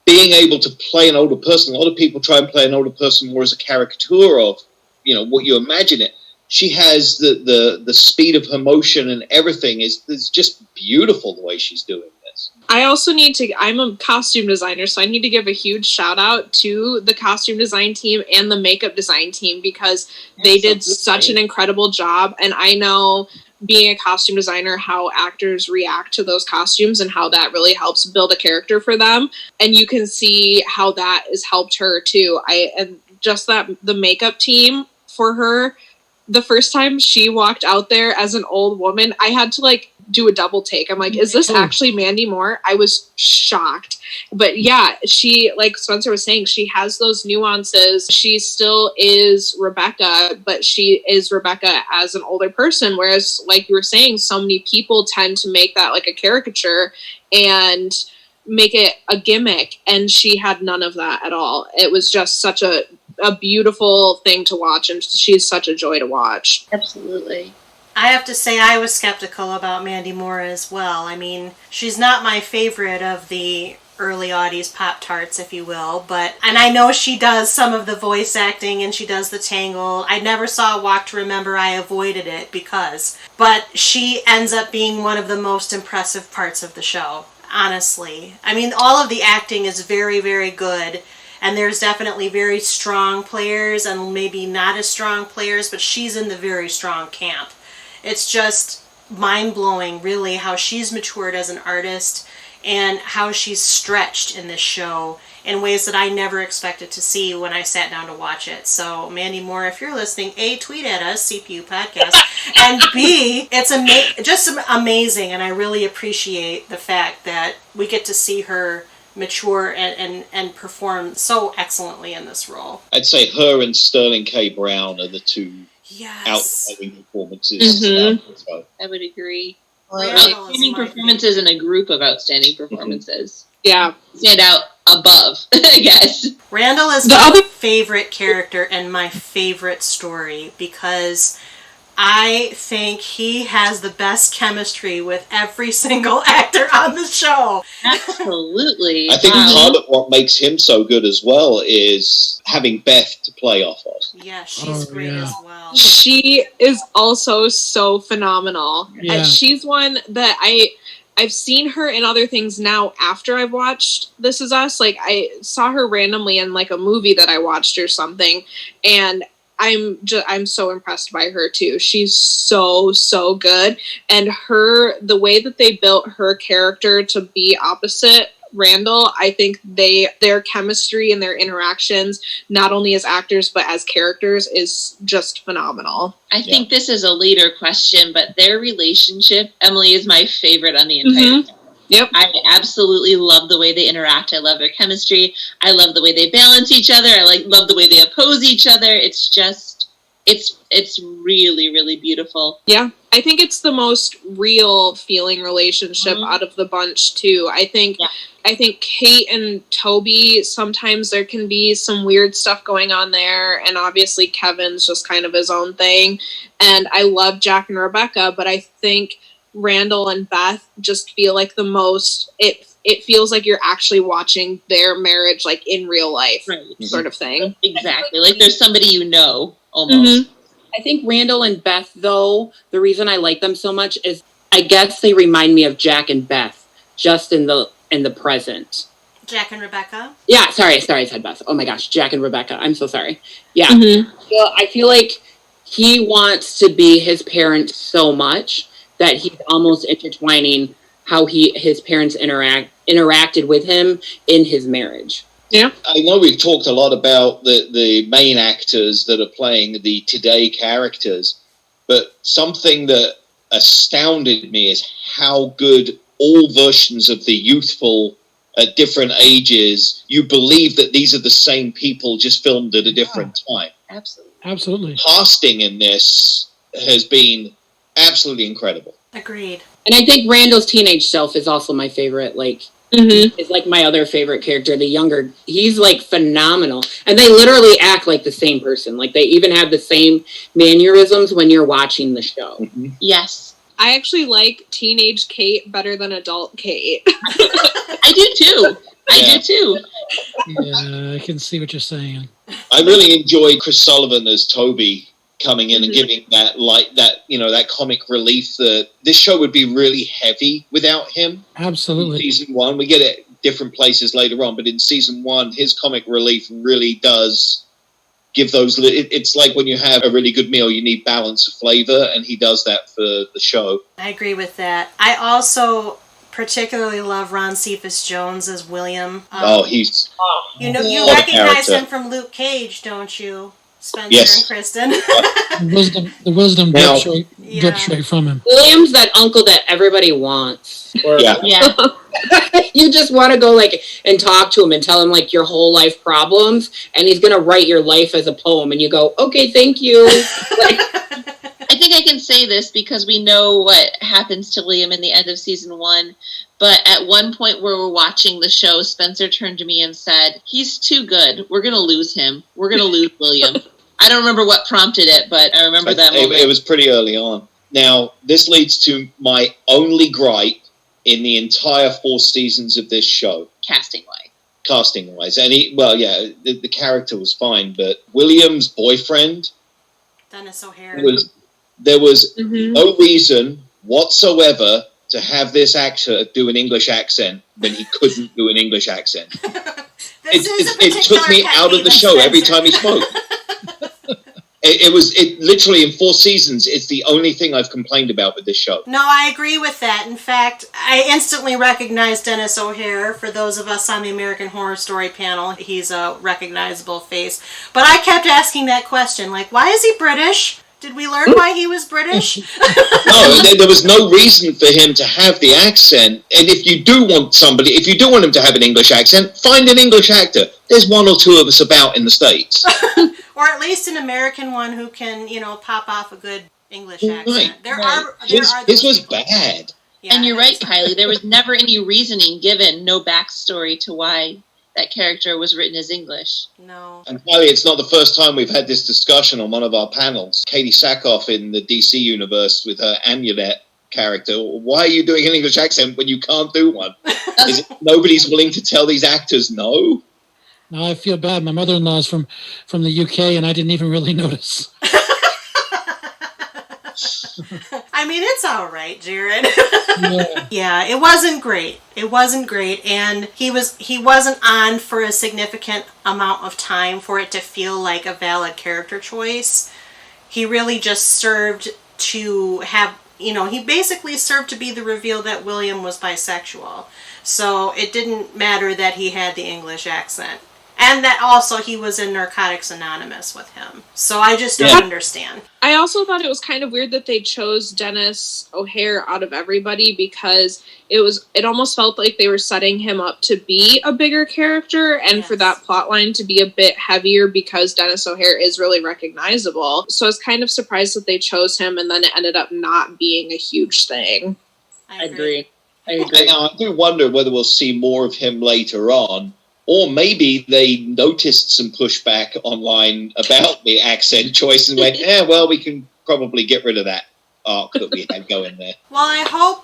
being able to play an older person. A lot of people try and play an older person more as a caricature of, you know, what you imagine it. She has the speed of her motion, and everything is just beautiful the way she's doing this. I also I'm a costume designer, so I need to give a huge shout out to the costume design team and the makeup design team, because they did such an incredible job. And I know, being a costume designer, how actors react to those costumes and how that really helps build a character for them. And you can see how that has helped her too. And just that the makeup team for her, the first time she walked out there as an old woman, I had to, like, do a double take. I'm like, is this actually Mandy Moore? I was shocked. But yeah, she, like Spencer was saying, she has those nuances. She still is Rebecca, but she is Rebecca as an older person. Whereas, like you were saying, so many people tend to make that like a caricature and make it a gimmick. And she had none of that at all. It was just such a beautiful thing to watch. And she's such a joy to watch. Absolutely. I have to say I was skeptical about Mandy Moore as well. I mean, she's not my favorite of the early aughties Pop-Tarts, if you will, and I know she does some of the voice acting and she does the Tangle. I never saw Walk to Remember. I avoided it but she ends up being one of the most impressive parts of the show, honestly. I mean, all of the acting is very, very good. And there's definitely very strong players and maybe not as strong players, but she's in the very strong camp. It's just mind-blowing, really, how she's matured as an artist and how she's stretched in this show in ways that I never expected to see when I sat down to watch it. So, Mandy Moore, if you're listening, A, tweet at us, CPU Podcast, and B, it's just amazing, and I really appreciate the fact that we get to see her mature and perform so excellently in this role. I'd say her and Sterling K. Brown are the two outstanding performances. I would agree. Outstanding performances and a group of outstanding performances. Yeah. Stand out above, I guess. Randall is my favorite character and my favorite story because I think he has the best chemistry with every single actor on the show. Absolutely. I think part of what makes him so good as well is having Beth to play off of. Yeah, she's great as well. She is also so phenomenal. Yeah. She's one that I've seen her in other things now after I've watched This Is Us. Like, I saw her randomly in like a movie that I watched or something, and I'm so impressed by her too. She's so good, and the way that they built her character to be opposite Randall, I think their chemistry and their interactions, not only as actors but as characters, is just phenomenal. I think this is a later question, but their relationship, Emily, is my favorite on the entire show. Yep. I absolutely love the way they interact. I love their chemistry. I love the way they balance each other. I love the way they oppose each other. It's just, it's really, really beautiful. Yeah. I think it's the most real feeling relationship out of the bunch too. I think Kate and Toby, sometimes there can be some weird stuff going on there, and obviously Kevin's just kind of his own thing. And I love Jack and Rebecca, but I think Randall and Beth just feel like the most, it feels like you're actually watching their marriage like in real life, sort of thing. Exactly. Like there's somebody you know, almost. I think Randall and Beth, though, the reason I like them so much is I guess they remind me of Jack and Beth, just in the present. Jack and Rebecca? Yeah, sorry, I said Beth. Oh my gosh, Jack and Rebecca. I'm so sorry. Yeah. I feel like he wants to be his parent so much that he's almost intertwining how his parents interacted with him in his marriage. Yeah. I know we've talked a lot about the main actors that are playing the today characters, but something that astounded me is how good all versions of the youthful at different ages, you believe that these are the same people just filmed at a different time. Absolutely. Casting in this has been absolutely incredible. Agreed. And I think Randall's teenage self is also my favorite, is like my other favorite character, the younger. He's like phenomenal. And they literally act like the same person. Like they even have the same mannerisms when you're watching the show. Yes. I actually like teenage Kate better than adult Kate. I do too. I do too. Yeah, I can see what you're saying. I really enjoyed Chris Sullivan as Toby coming in and giving that comic relief that this show would be really heavy without him. Absolutely. In season 1, we get it different places later on, but in season 1, his comic relief really does give those. It's like when you have a really good meal, you need balance of flavor, and he does that for the show. I agree with that. I also particularly love Ron Cephas Jones as William. He's you what a recognize character. him from Luke Cage, don't you, Spencer Yes. and Kristen? The wisdom Now- drips straight from him. William's that uncle that everybody wants. Or Yeah. you just want to go and talk to him and tell him your whole life problems, and he's going to write your life as a poem, and you go, okay, thank you. I think I can say this because we know what happens to Liam in the end of season 1. But at one point where we're watching the show, Spencer turned to me and said, he's too good. We're going to lose him. We're going to lose William. I don't remember what prompted it, but I remember that moment. It was pretty early on. Now, this leads to my only gripe in the entire 4 seasons of this show. Casting-wise. And the character was fine, but William's boyfriend, Dennis O'Hare. there was no reason whatsoever to have this actor do an English accent when he couldn't do an English accent. It took me out of the show every time he spoke. It literally in 4 seasons, it's the only thing I've complained about with this show. No, I agree with that. In fact, I instantly recognized Dennis O'Hare. For those of us on the American Horror Story panel, he's a recognizable face. But I kept asking that question, like, why is he British? Did we learn why he was British? No, there was no reason for him to have the accent. And if you do want him to have an English accent, find an English actor. There's 1 or 2 of us about in the States. Or at least an American one who can, pop off a good English accent. Right. His was bad. Yeah, and you're right, Kylie. There was never any reasoning given, no backstory to why that character was written as English. No. And Kylie, it's not the first time we've had this discussion on one of our panels. Katie Sackhoff in the DC universe with her Amulet character. Why are you doing an English accent when you can't do one? Is it nobody's willing to tell these actors no? No, I feel bad. My mother-in-law's from the UK, and I didn't even really notice. I mean, it's all right, Jared. Yeah, it wasn't great. And he wasn't on for a significant amount of time for it to feel like a valid character choice. He really just served to have, he basically served to be the reveal that William was bisexual. So it didn't matter that he had the English accent. And that also he was in Narcotics Anonymous with him. So I just don't understand. I also thought it was kind of weird that they chose Dennis O'Hare out of everybody, because it almost felt like they were setting him up to be a bigger character and for that plot line to be a bit heavier, because Dennis O'Hare is really recognizable. So I was kind of surprised that they chose him, and then it ended up not being a huge thing. I agree. And now I do wonder whether we'll see more of him later on. Or maybe they noticed some pushback online about the accent choice and went, well, we can probably get rid of that arc that we had going there. Well,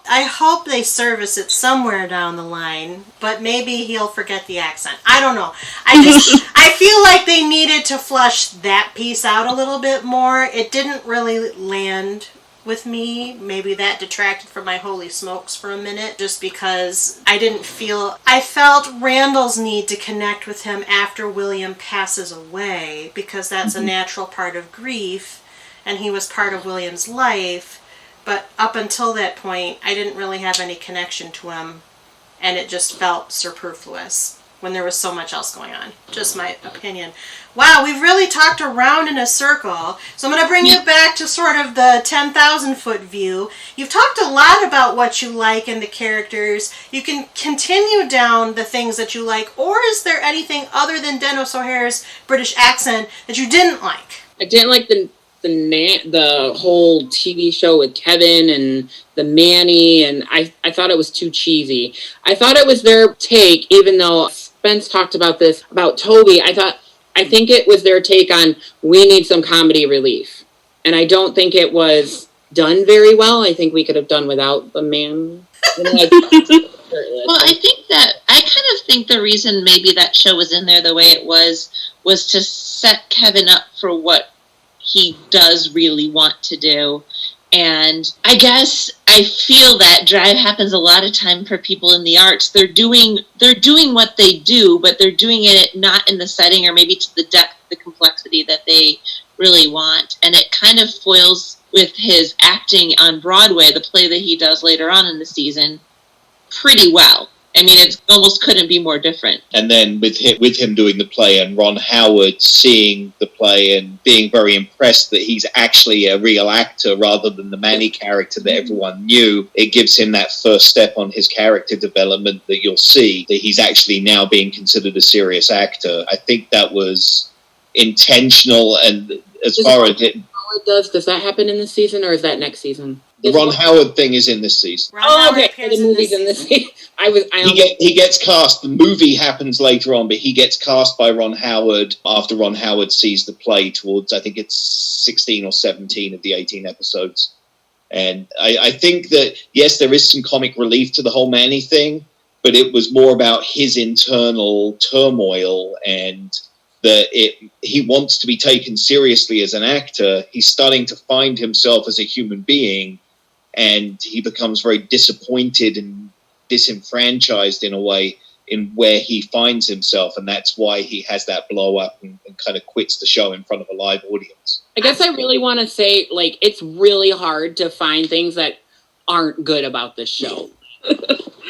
I hope they service it somewhere down the line, but maybe he'll forget the accent. I don't know. I feel like they needed to flush that piece out a little bit more. It didn't really land with me. Maybe that detracted from my holy smokes for a minute, just because I felt Randall's need to connect with him after William passes away, because that's a natural part of grief, and he was part of William's life. But up until that point, I didn't really have any connection to him, and it just felt superfluous when there was so much else going on. Just my opinion. Wow, we've really talked around in a circle. So I'm going to bring you back to sort of the 10,000-foot view. You've talked a lot about what you like in the characters. You can continue down the things that you like, or is there anything other than Dennis O'Hare's British accent that you didn't like? I didn't like the whole TV show with Kevin and the Manny, and I thought it was too cheesy. I thought it was their take, even though Spence talked about this, about Toby. I think it was their take on, we need some comedy relief. And I don't think it was done very well. I think we could have done without the man. Well, I kind of think the reason maybe that show was in there the way it was to set Kevin up for what he does really want to do. And I guess I feel that drive happens a lot of time for people in the arts. They're doing what they do, but they're doing it not in the setting or maybe to the depth, the complexity that they really want. And it kind of foils with his acting on Broadway, the play that he does later on in the season, pretty well. I mean, it almost couldn't be more different. And then with him doing the play and Ron Howard seeing the play and being very impressed that he's actually a real actor rather than the Manny character that everyone knew, it gives him that first step on his character development that you'll see, that he's actually now being considered a serious actor. I think that was intentional, and as far as it... Does that happen in this season, or is that next season? The Ron Howard thing is in this season. Okay. The movie's in this season. He gets cast. The movie happens later on, but he gets cast by Ron Howard after Ron Howard sees the play towards, I think it's 16 or 17 of the 18 episodes. And I think that, yes, there is some comic relief to the whole Manny thing, but it was more about his internal turmoil and that he wants to be taken seriously as an actor. He's starting to find himself as a human being, and he becomes very disappointed and disenfranchised in a way in where he finds himself, and that's why he has that blow up and kind of quits the show in front of a live audience. I guess I really want to say, like, it's really hard to find things that aren't good about this show.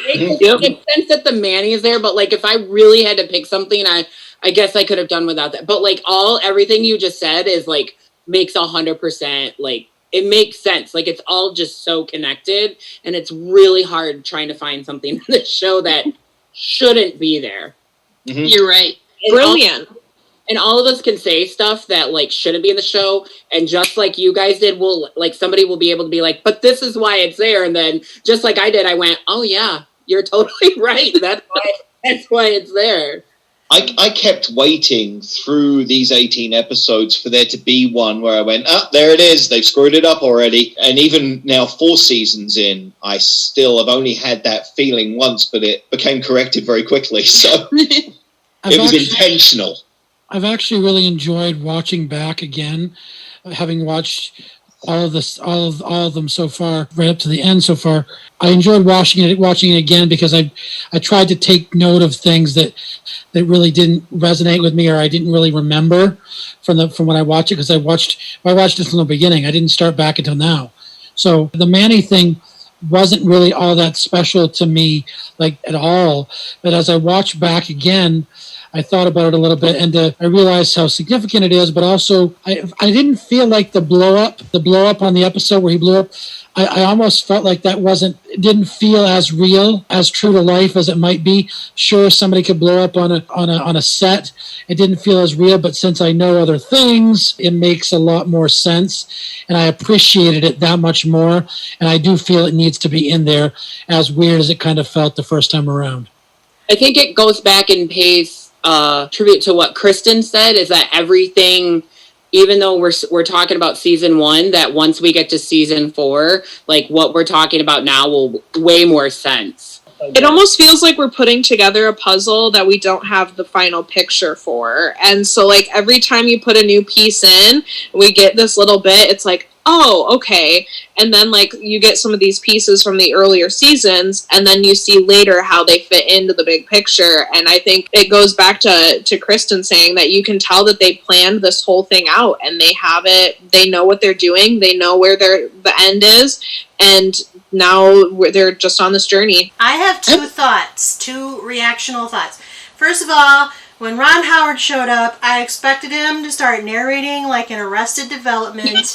It makes sense that the Manny is there, but like if I really had to pick something, I guess I could have done without that. But like everything you just said is like makes 100%, like it makes sense. Like it's all just so connected, and it's really hard trying to find something in this show that shouldn't be there. Mm-hmm. You're right. Brilliant. And all of us can say stuff that like shouldn't be in the show, and just like you guys did, somebody will be able to be like, but this is why it's there. And then just like I did, I went, oh yeah, you're totally right. That's why it's there. I kept waiting through these 18 episodes for there to be one where I went, there it is. They've screwed it up already. And even now 4 seasons in, I still have only had that feeling once, but it became corrected very quickly. So it was intentional. I've actually really enjoyed watching back again, having watched all of them so far, right up to the end so far. I enjoyed watching it again because I tried to take note of things that really didn't resonate with me or I didn't really remember from when I watched it, because I watched it from the beginning. I didn't start back until now. So the Manny thing wasn't really all that special to me, like at all. But as I watched back again, I thought about it a little bit, and I realized how significant it is. But also, I didn't feel like the blow up on the episode where he blew up. I almost felt like it didn't feel as real, as true to life as it might be. Sure, somebody could blow up on a set. It didn't feel as real, but since I know other things, it makes a lot more sense, and I appreciated it that much more. And I do feel it needs to be in there, as weird as it kind of felt the first time around. I think it goes back and pays tribute to what Kristen said, is that everything, even though we're talking about season 1, that once we get to season 4, like what we're talking about now will way more sense. It almost feels like we're putting together a puzzle that we don't have the final picture for. And so like every time you put a new piece in, we get this little bit, it's like, oh, okay. And then like you get some of these pieces from the earlier seasons, and then you see later how they fit into the big picture. And I think it goes back to Kristen saying that you can tell that they planned this whole thing out, and they have it, they know what they're doing, they know where the end is, and now they're just on this journey. I have two reactional thoughts. First of all, when Ron Howard showed up, I expected him to start narrating like in Arrested Development.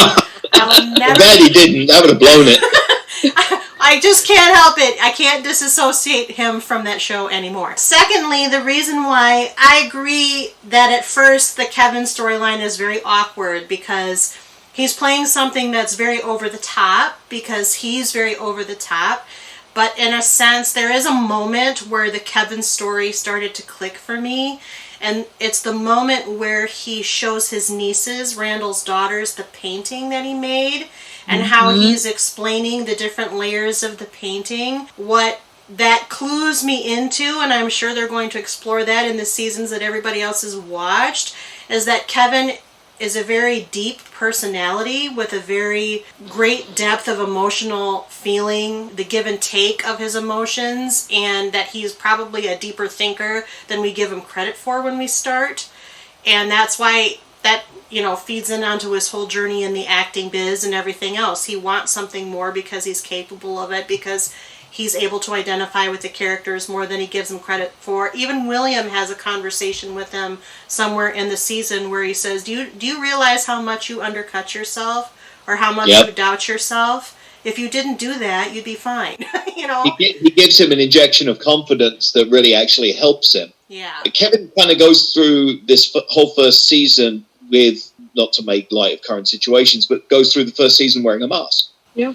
I'm glad he didn't. That would have blown it. I just can't help it. I can't disassociate him from that show anymore. Secondly, the reason why I agree that at first the Kevin storyline is very awkward, because he's playing something that's very over the top, because he's very over the top. But in a sense, there is a moment where the Kevin story started to click for me. And it's the moment where he shows his nieces, Randall's daughters, the painting that he made, and how he's explaining the different layers of the painting. What that clues me into, and I'm sure they're going to explore that in the seasons that everybody else has watched, is that Kevin is a very deep personality with a very great depth of emotional feeling, the give and take of his emotions, and that he's probably a deeper thinker than we give him credit for when we start. And that's why that, feeds in onto his whole journey in the acting biz and everything else. He wants something more because he's capable of it, because he's able to identify with the characters more than he gives them credit for. Even William has a conversation with him somewhere in the season where he says, do you realize how much you undercut yourself, or how much you doubt yourself? If you didn't do that, you'd be fine. He gives him an injection of confidence that really actually helps him. Yeah. Kevin kind of goes through this whole first season with, not to make light of current situations, but goes through the first season wearing a mask. Yeah.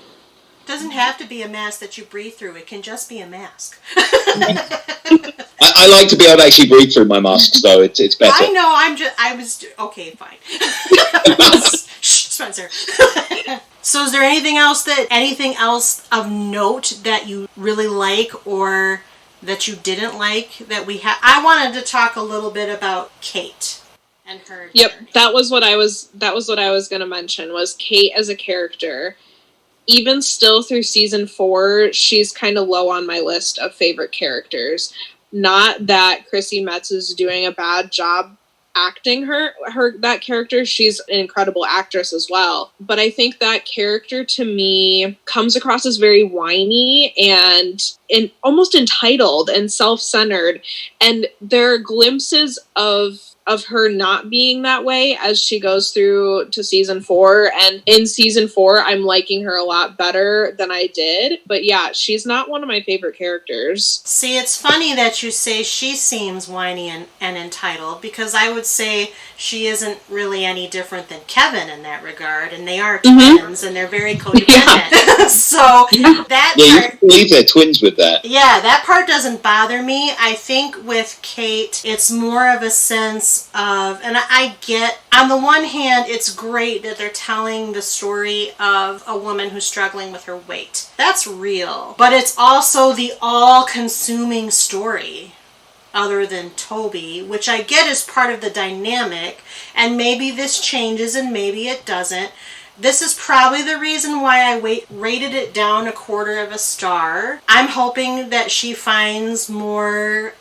Doesn't have to be a mask that you breathe through. It can just be a mask. I like to be able to actually breathe through my masks, though. It's better. I know. Okay, fine. Shh, Spencer. So is there anything else of note that you really like or that you didn't like that we have? I wanted to talk a little bit about Kate and her. Yep, that was what I was going to mention, was Kate as a character. Even still through season 4, she's kind of low on my list of favorite characters. Not that Chrissy Metz is doing a bad job acting her that character. She's an incredible actress as well. But I think that character to me comes across as very whiny and almost entitled and self-centered. And there are glimpses of her not being that way as she goes through to season 4. And in season 4, I'm liking her a lot better than I did. But yeah, she's not one of my favorite characters. See, it's funny that you say she seems whiny and entitled, because I would say she isn't really any different than Kevin in that regard, and they are twins, and they're very codependent. So that you part, can believe they're twins with that. yeah, that part doesn't bother me. I think with Kate, it's more of a sense of, and I get, on the one hand, it's great that they're telling the story of a woman who's struggling with her weight. That's real. But it's also the all-consuming story, other than Toby, which I get is part of the dynamic, and maybe this changes and maybe it doesn't. This is probably the reason why I rated it down 1/4 star. I'm hoping that she finds more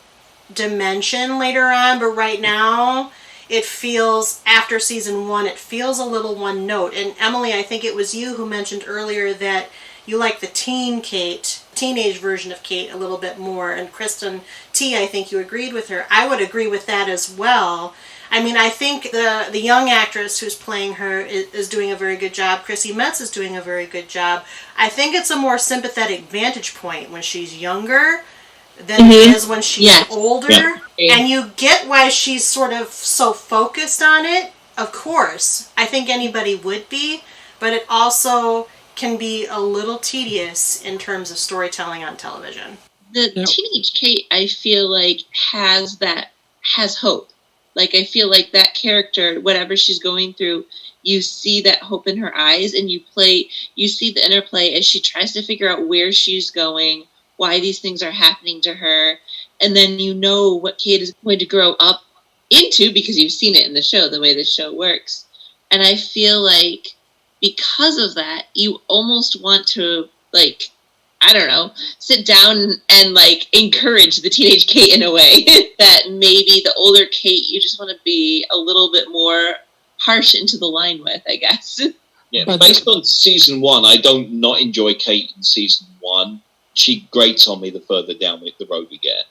dimension later on, but right now it feels, after season 1, it feels a little one note. And Emily, I think it was you who mentioned earlier that you like the teenage version of Kate a little bit more, and Kristen T, I think you agreed with her. I would agree with that as well. I mean, I think the young actress who's playing her is doing a very good job. Chrissy Metz is doing a very good job. I think it's a more sympathetic vantage point when she's younger than it is when she's older. Yeah. And you get why she's sort of so focused on it. Of course, I think anybody would be, but it also can be a little tedious in terms of storytelling on television. The teenage Kate, I feel like, has hope. Like, I feel like that character, whatever she's going through, you see that hope in her eyes, and you see the interplay as she tries to figure out where she's going, why these things are happening to her, and then you know what Kate is going to grow up into because you've seen it in the show, the way the show works. And I feel like because of that, you almost want to, like, I don't know, sit down and, like, encourage the teenage Kate in a way that maybe the older Kate, you just want to be a little bit more harsh into the line with, I guess. Yeah, based on season 1, I don't not enjoy Kate in season 1. She grates on me the further down the road we get.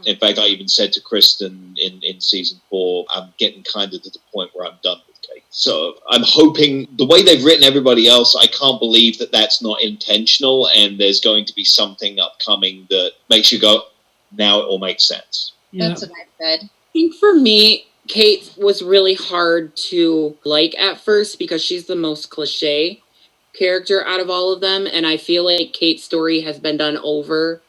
In fact, I even said to Kristen in season 4, I'm getting kind of to the point where I'm done with Kate. So I'm hoping, the way they've written everybody else, I can't believe that that's not intentional, and there's going to be something upcoming that makes you go, now it all makes sense. Yeah. That's what I said. I think for me, Kate was really hard to like at first because she's the most cliche character out of all of them, and I feel like Kate's story has been done over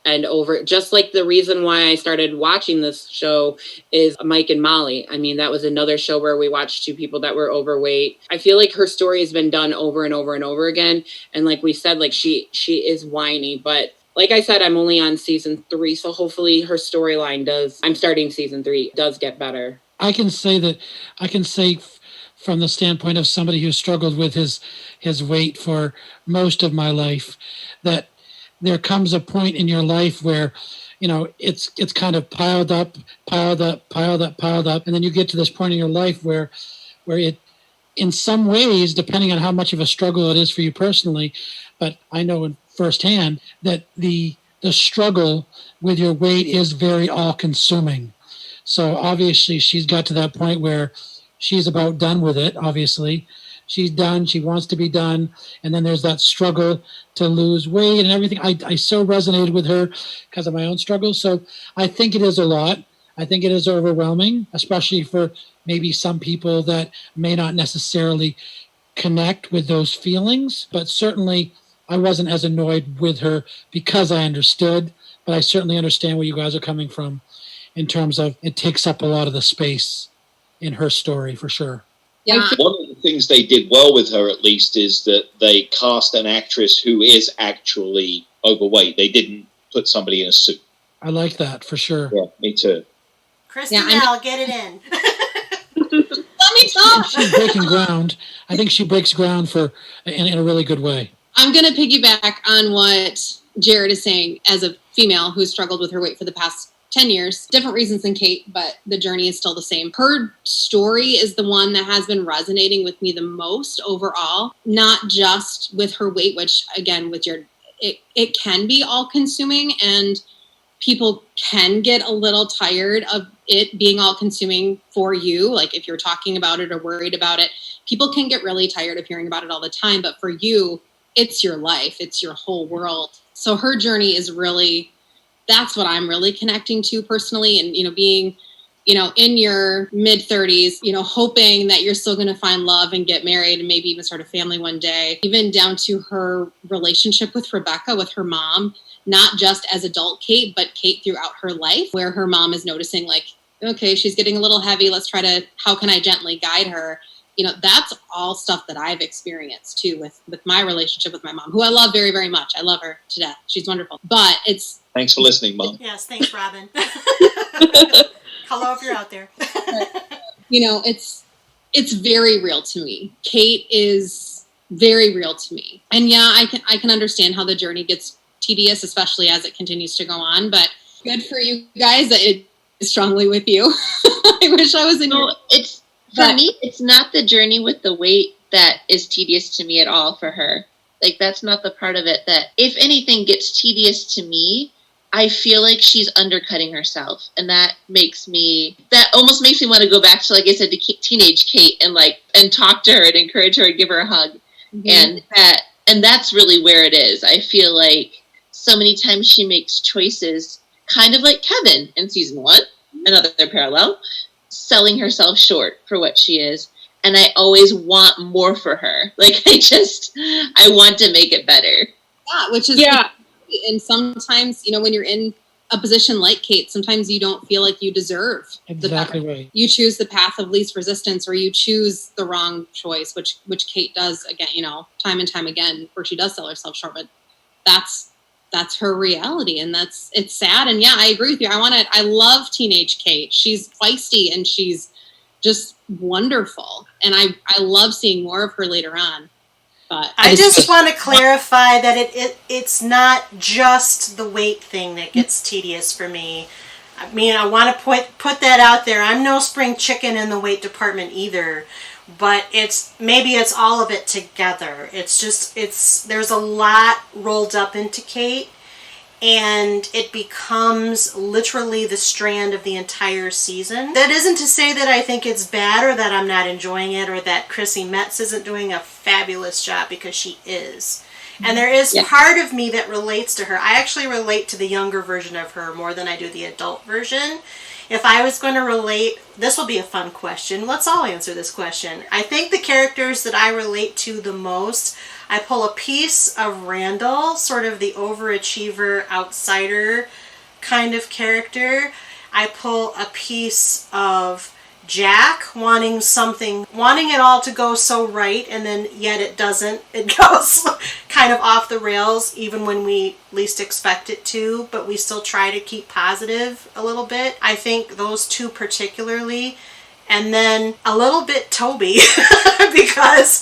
and over. Just like the reason why I started watching this show is Mike and Molly. I mean, that was another show where we watched 2 people that were overweight. I feel like her story has been done over and over and over again. And like we said, like she is whiny, but like I said, I'm only on season 3. So hopefully her storyline I'm starting season 3, does get better. I can say from the standpoint of somebody who struggled with his weight for most of my life, that there comes a point in your life where, you know, it's kind of piled up, and then you get to this point in your life where it, in some ways, depending on how much of a struggle it is for you personally, but I know firsthand that the struggle with your weight is very all-consuming. So obviously she's got to that point where she's about done with it, obviously. She's done. She wants to be done. And then there's that struggle to lose weight and everything. I so resonated with her because of my own struggles. So I think it is a lot. I think it is overwhelming, especially for maybe some people that may not necessarily connect with those feelings. But certainly I wasn't as annoyed with her because I understood. But I certainly understand where you guys are coming from in terms of it takes up a lot of the space in her story, for sure. Yeah. One of the things they did well with her, at least, is that they cast an actress who is actually overweight. They didn't put somebody in a suit. I like that, for sure. Yeah, me too. Kristen, I'll get it in. Let me talk. She's breaking ground. I think she breaks ground in a really good way. I'm going to piggyback on what Jared is saying as a female who struggled with her weight for the past 10 years, different reasons than Kate, but the journey is still the same. Her story is the one that has been resonating with me the most overall, not just with her weight, which again, with your, it can be all consuming, and people can get a little tired of it being all consuming for you. Like if you're talking about it or worried about it, people can get really tired of hearing about it all the time. But for you, it's your life. It's your whole world. So her journey is really, that's what I'm really connecting to personally. And, being, in your mid 30s, hoping that you're still going to find love and get married and maybe even start a family one day, even down to her relationship with Rebecca, with her mom, not just as adult Kate, but Kate throughout her life, where her mom is noticing like, okay, she's getting a little heavy. Let's try to, how can I gently guide her? That's all stuff that I've experienced too with my relationship with my mom, who I love very, very much. I love her to death. She's wonderful. But it's... Thanks for listening, Mom. Yes, thanks, Robin. Hello if you're out there. It's very real to me. Kate is very real to me. And yeah, I can understand how the journey gets tedious, especially as it continues to go on. But good for you guys that it is strongly with you. I wish I was in your... For me, it's not the journey with the weight that is tedious to me at all for her. Like, that's not the part of it that, if anything gets tedious to me, I feel like she's undercutting herself. And that almost makes me want to go back to, like I said, to teenage Kate and talk to her and encourage her and give her a hug. Mm-hmm. And that's really where it is. I feel like so many times she makes choices, kind of like Kevin in season 1, another parallel, selling herself short for what she is. And I always want more for her. Like, I want to make it better. Yeah, which is, and sometimes, when you're in a position like Kate, sometimes you don't feel like you deserve exactly right. You choose the path of least resistance, or you choose the wrong choice, which Kate does again, time and time again, where she does sell herself short. But that's her reality, and it's sad. And yeah, I agree with you. I love teenage Kate. She's feisty and she's just wonderful. And I love seeing more of her later on. But I just want to clarify that it's not just the weight thing that gets tedious for me. I mean, I want to put that out there. I'm no spring chicken in the weight department either. But maybe it's all of it together. There's a lot rolled up into Kate, and it becomes literally the strand of the entire season. That isn't to say that I think it's bad or that I'm not enjoying it or that Chrissy Metz isn't doing a fabulous job, because she is. And there is part of me that relates to her. I actually relate to the younger version of her more than I do the adult version. If I was going to relate, this will be a fun question. Let's all answer this question. I think the characters that I relate to the most, I pull a piece of Randall, sort of the overachiever, outsider kind of character. I pull a piece of Jack, wanting it all to go so right, and then yet it doesn't. It goes kind of off the rails even when we least expect it to, but we still try to keep positive a little bit. I think those two particularly. And then a little bit Toby, because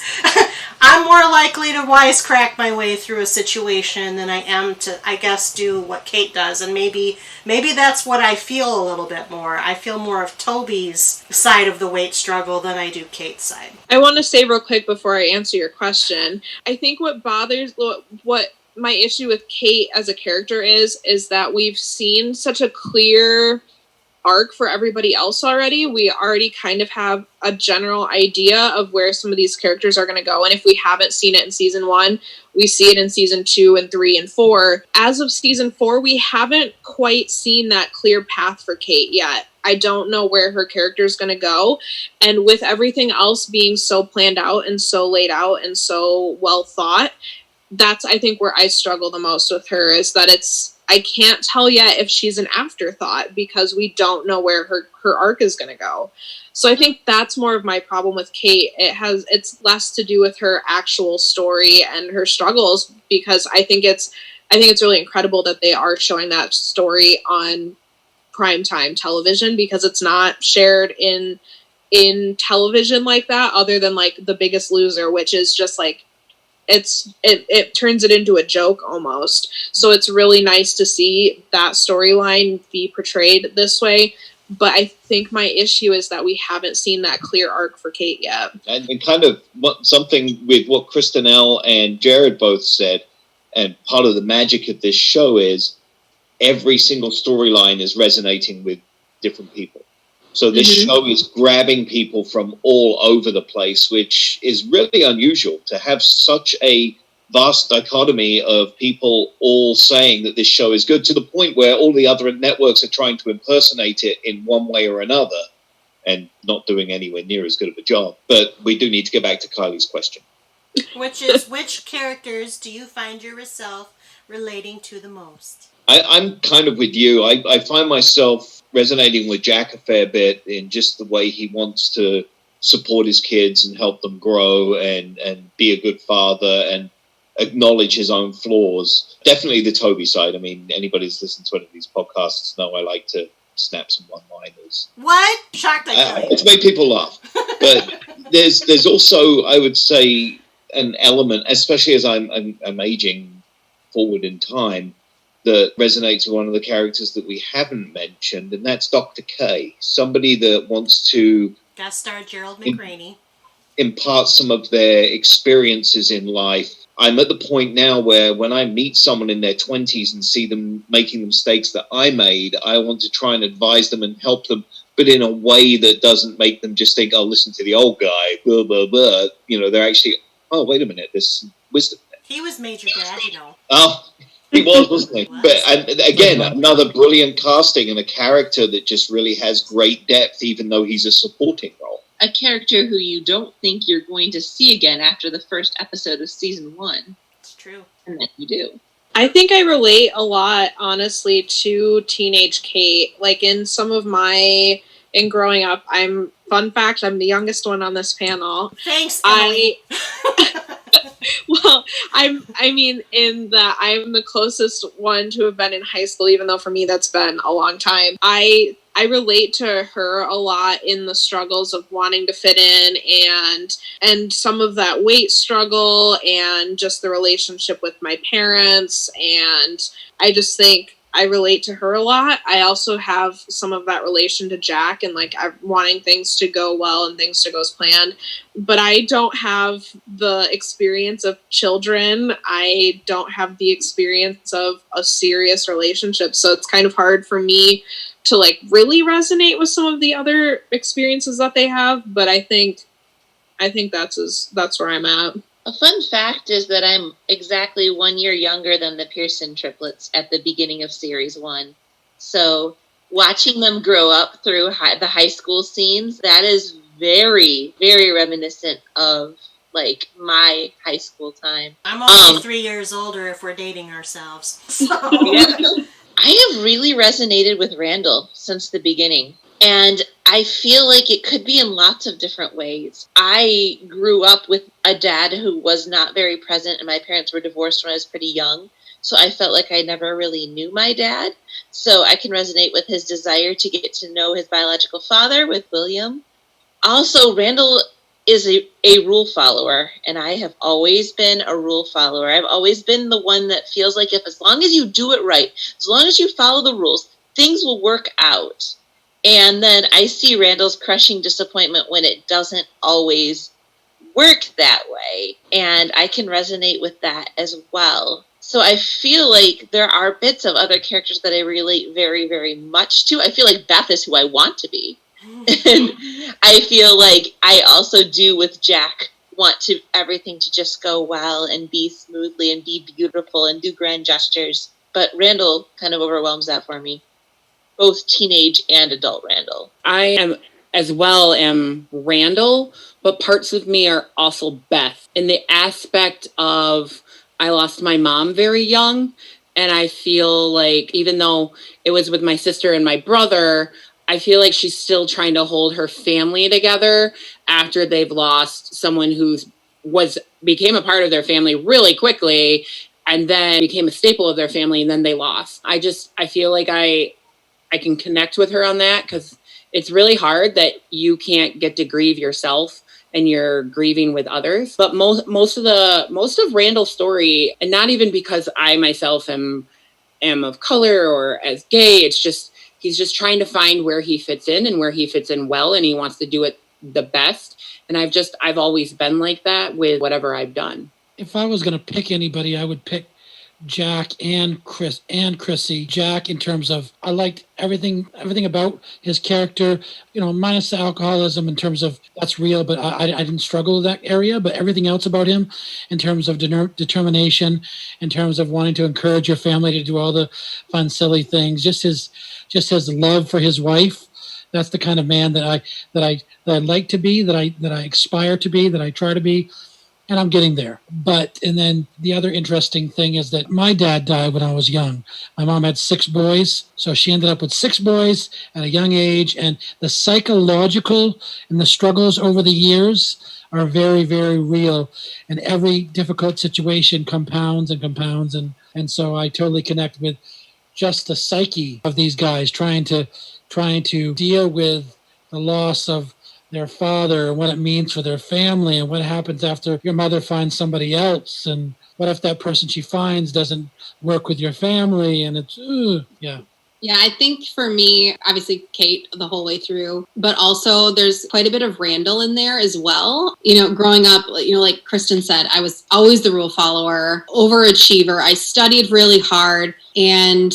I'm more likely to wisecrack my way through a situation than I am to, I guess, do what Kate does. And maybe that's what I feel a little bit more. I feel more of Toby's side of the weight struggle than I do Kate's side. I want to say real quick before I answer your question, I think what my issue with Kate as a character is that we've seen such a clear arc for everybody else already. We already kind of have a general idea of where some of these characters are going to go. And if we haven't seen it in season 1, we see it in season 2 and 3 and 4. As of season 4, we haven't quite seen that clear path for Kate yet. I don't know where her character is going to go. And with everything else being so planned out and so laid out and so well thought, that's, I think, where I struggle the most with her, is that I can't tell yet if she's an afterthought, because we don't know where her arc is going to go. So I think that's more of my problem with Kate. It's less to do with her actual story and her struggles, because I think it's really incredible that they are showing that story on primetime television, because it's not shared in television like that, other than like The Biggest Loser, which is just like it turns it into a joke almost. So it's really nice to see that storyline be portrayed this way. But I think my issue is that we haven't seen that clear arc for Kate yet. And kind of something with what Krista and Jared both said, and part of the magic of this show is every single storyline is resonating with different people. So this show is grabbing people from all over the place, which is really unusual to have such a vast dichotomy of people all saying that this show is good, to the point where all the other networks are trying to impersonate it in one way or another and not doing anywhere near as good of a job. But we do need to get back to Kylie's question. Which is, which characters do you find yourself relating to the most? I'm kind of with you. I find myself resonating with Jack a fair bit in just the way he wants to support his kids and help them grow and be a good father and acknowledge his own flaws. Definitely the Toby side. I mean, anybody who's listened to any of these podcasts know I like to snap some one-liners. What? Shocked I tell you. To make people laugh. But there's also, I would say, an element, especially as I'm aging forward in time, that resonates with one of the characters that we haven't mentioned, and that's Dr. K. Somebody that wants to Guest star Gerald McRaney. Impart some of their experiences in life. I'm at the point now where when I meet someone in their 20s and see them making the mistakes that I made, I want to try and advise them and help them, but in a way that doesn't make them just think, oh, listen to the old guy, blah, blah, blah. You know, they're actually, oh, wait a minute, there's some wisdom there. He was Major Dad, you know. Oh, he was, wasn't he? But and again, another brilliant casting and a character that just really has great depth, even though he's a supporting role. A character who you don't think you're going to see again after the first episode of season 1. It's true. And then you do. I think I relate a lot, honestly, to teenage Kate. Like in growing up, fun fact, I'm the youngest one on this panel. Thanks, Emily. Well, I mean, in that I'm the closest one to have been in high school, even though for me that's been a long time. I relate to her a lot in the struggles of wanting to fit in and some of that weight struggle and just the relationship with my parents. And I just think I relate to her a lot. I also have some of that relation to Jack and like wanting things to go well and things to go as planned. But I don't have the experience of children. I don't have the experience of a serious relationship. So it's kind of hard for me to like really resonate with some of the other experiences that they have. But I think that's where I'm at. A fun fact is that I'm exactly 1 year younger than the Pearson triplets at the beginning of series 1. So watching them grow up through the high school scenes, that is very, very reminiscent of like my high school time. I'm only 3 years older if we're dating ourselves. So. Yeah. I have really resonated with Randall since the beginning. And I feel like it could be in lots of different ways. I grew up with a dad who was not very present, and my parents were divorced when I was pretty young. So I felt like I never really knew my dad. So I can resonate with his desire to get to know his biological father with William. Also, Randall is a rule follower, and I have always been a rule follower. I've always been the one that feels like if as long as you do it right, as long as you follow the rules, things will work out. And then I see Randall's crushing disappointment when it doesn't always work that way. And I can resonate with that as well. So I feel like there are bits of other characters that I relate very, very much to. I feel like Beth is who I want to be. And I feel like I also do with Jack want everything to just go well and be smoothly and be beautiful and do grand gestures. But Randall kind of overwhelms that for me. Both teenage and adult Randall. I am Randall, but parts of me are also Beth. In the aspect of I lost my mom very young, and I feel like even though it was with my sister and my brother, I feel like she's still trying to hold her family together after they've lost someone who became a part of their family really quickly and then became a staple of their family, and then they lost. I feel like I can connect with her on that because it's really hard that you can't get to grieve yourself and you're grieving with others. But most of Randall's story, and not even because I myself am of color or as gay, it's just he's just trying to find where he fits in and where he fits in well, and he wants to do it the best. And I've always been like that with whatever I've done. If I was going to pick anybody, I would pick Jack and Chrissy. Jack, in terms of, I liked everything about his character, minus the alcoholism, in terms of that's real, but I didn't struggle with that area. But everything else about him, in terms of determination, in terms of wanting to encourage your family to do all the fun, silly things, just his love for his wife. That's the kind of man that I like to be, that I aspire to be, that I try to be. And I'm getting there. And then the other interesting thing is that my dad died when I was young. My mom had 6 boys, so she ended up with 6 boys at a young age. And the psychological and the struggles over the years are very, very real. And every difficult situation compounds. And so I totally connect with just the psyche of these guys trying to deal with the loss of their father and what it means for their family, and what happens after your mother finds somebody else, and what if that person she finds doesn't work with your family, and it's yeah. Yeah, I think for me, obviously Kate the whole way through, but also there's quite a bit of Randall in there as well. Growing up, like Kristen said, I was always the rule follower, overachiever. I studied really hard, and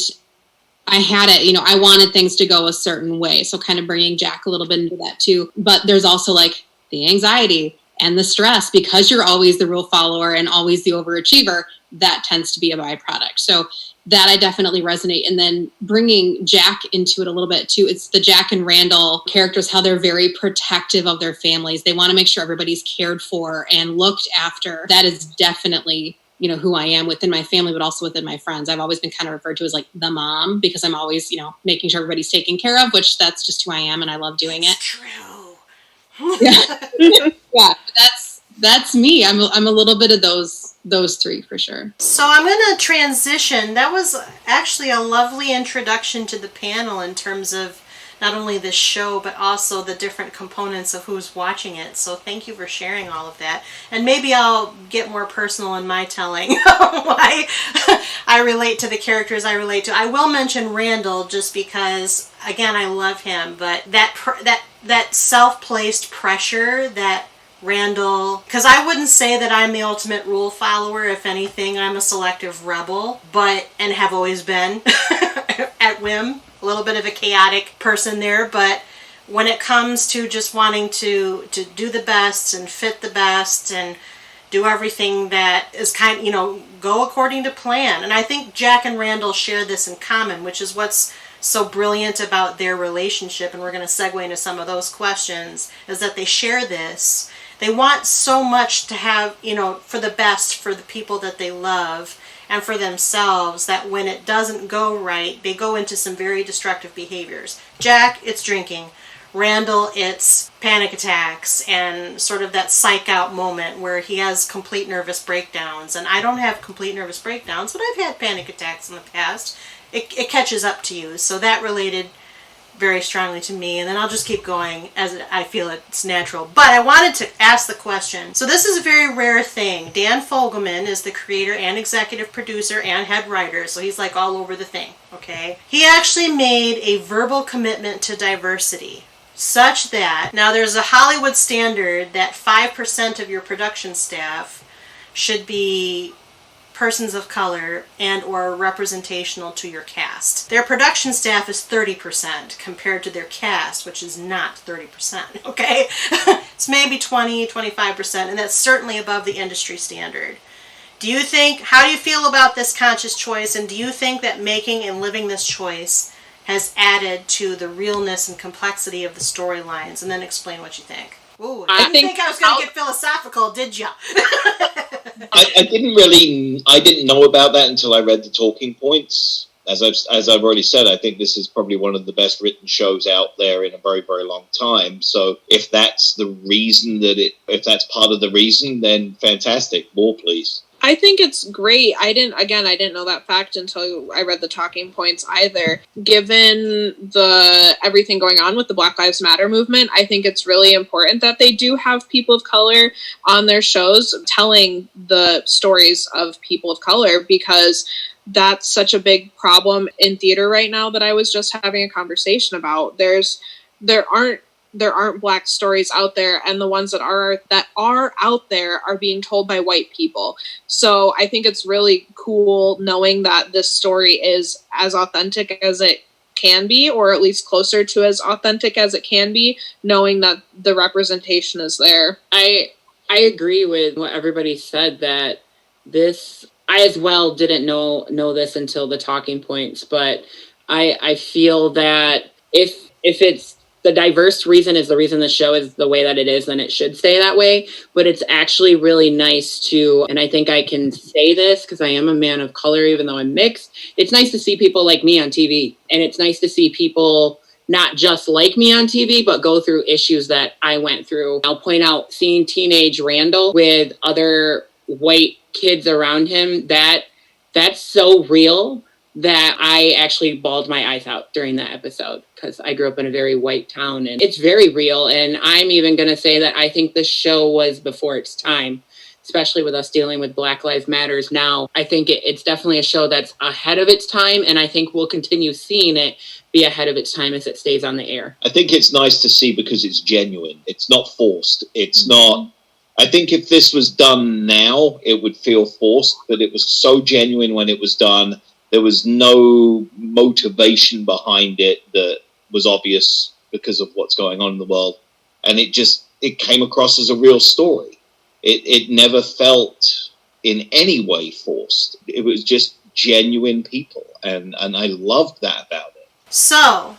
I had it, I wanted things to go a certain way. So kind of bringing Jack a little bit into that too. But there's also like the anxiety and the stress, because you're always the rule follower and always the overachiever. That tends to be a byproduct. So that I definitely resonate. And then bringing Jack into it a little bit too. It's the Jack and Randall characters, how they're very protective of their families. They want to make sure everybody's cared for and looked after. That is definitely who I am within my family, but also within my friends. I've always been kind of referred to as like the mom, because I'm always, making sure everybody's taken care of, which that's just who I am, and I love doing it. True. Yeah, that's me. I'm a little bit of those 3 for sure. So I'm going to transition. That was actually a lovely introduction to the panel in terms of not only this show, but also the different components of who's watching it. So thank you for sharing all of that. And maybe I'll get more personal in my telling why I relate to the characters I relate to. I will mention Randall just because, again, I love him, but that self-placed pressure that Randall, because I wouldn't say that I'm the ultimate rule follower. If anything, I'm a selective rebel, and have always been at whim. A little bit of a chaotic person there, but when it comes to just wanting to do the best and fit the best and do everything that is go according to plan. And I think Jack and Randall share this in common, which is what's so brilliant about their relationship, and we're going to segue into some of those questions, is that they share this. They want so much to have, for the best for the people that they love and for themselves, that when it doesn't go right, they go into some very destructive behaviors. Jack, it's drinking. Randall, it's panic attacks and sort of that psych out moment where he has complete nervous breakdowns. And I don't have complete nervous breakdowns, but I've had panic attacks in the past. It catches up to you. So that related very strongly to me, and then I'll just keep going as I feel it's natural. But I wanted to ask the question. So this is a very rare thing. Dan Fogelman is the creator and executive producer and head writer, so he's like all over the thing, okay? He actually made a verbal commitment to diversity, such that, now there's a Hollywood standard that 5% of your production staff should be persons of color and or representational to your cast. Their production staff is 30% compared to their cast, which is not 30%, okay? It's maybe 20, 25%, and that's certainly above the industry standard. How do you feel about this conscious choice, and do you think that making and living this choice has added to the realness and complexity of the storylines? And then explain what you think. Ooh, I didn't think I was going to get philosophical, did ya? I didn't know about that until I read the talking points. As I've already said, I think this is probably one of the best written shows out there in a very, very long time. So if that's the reason if that's part of the reason, then fantastic. More, please. I think it's great. I didn't know that fact until I read the talking points either. Given everything going on with the Black Lives Matter movement, I think it's really important that they do have people of color on their shows telling the stories of people of color, because that's such a big problem in theater right now that I was just having a conversation about. There aren't Black stories out there, and the ones that are out there are being told by white people. So I think it's really cool knowing that this story is as authentic as it can be, or at least closer to as authentic as it can be, knowing that the representation is there. I agree with what everybody said, that I as well didn't know this until the talking points, but I feel that if it's the diverse reason is the reason the show is the way that it is, then it should stay that way. But it's actually really nice to, and I think I can say this because I am a man of color, even though I'm mixed. It's nice to see people like me on TV. And it's nice to see people not just like me on TV, but go through issues that I went through. I'll point out seeing teenage Randall with other white kids around him, that's so real that I actually bawled my eyes out during that episode, because I grew up in a very white town, and it's very real. And I'm even going to say that I think this show was before its time, especially with us dealing with Black Lives Matters now. I think it's definitely a show that's ahead of its time, and I think we'll continue seeing it be ahead of its time as it stays on the air. I think it's nice to see because it's genuine. It's not forced. It's not... I think if this was done now, it would feel forced, but it was so genuine when it was done. There was no motivation behind it that was obvious because of what's going on in the world. And it came across as a real story. It never felt in any way forced. It was just genuine people. And I loved that about it. So,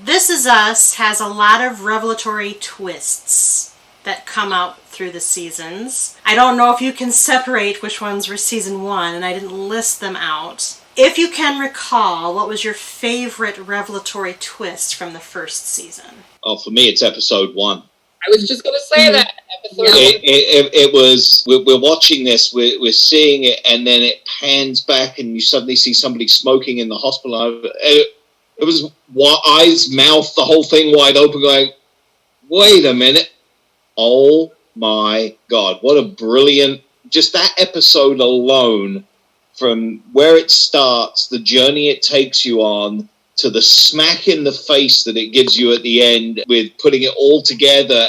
This Is Us has a lot of revelatory twists that come out through the seasons. I don't know if you can separate which ones were season 1, and I didn't list them out. If you can recall, what was your favorite revelatory twist from the first season? Oh, for me, it's episode 1. I was just going to say that. It was, we're watching this, we're seeing it, and then it pans back and you suddenly see somebody smoking in the hospital. It was eyes, mouth, the whole thing wide open going, wait a minute. Oh my God, what a brilliant, just that episode alone, from where it starts, the journey it takes you on, to the smack in the face that it gives you at the end, with putting it all together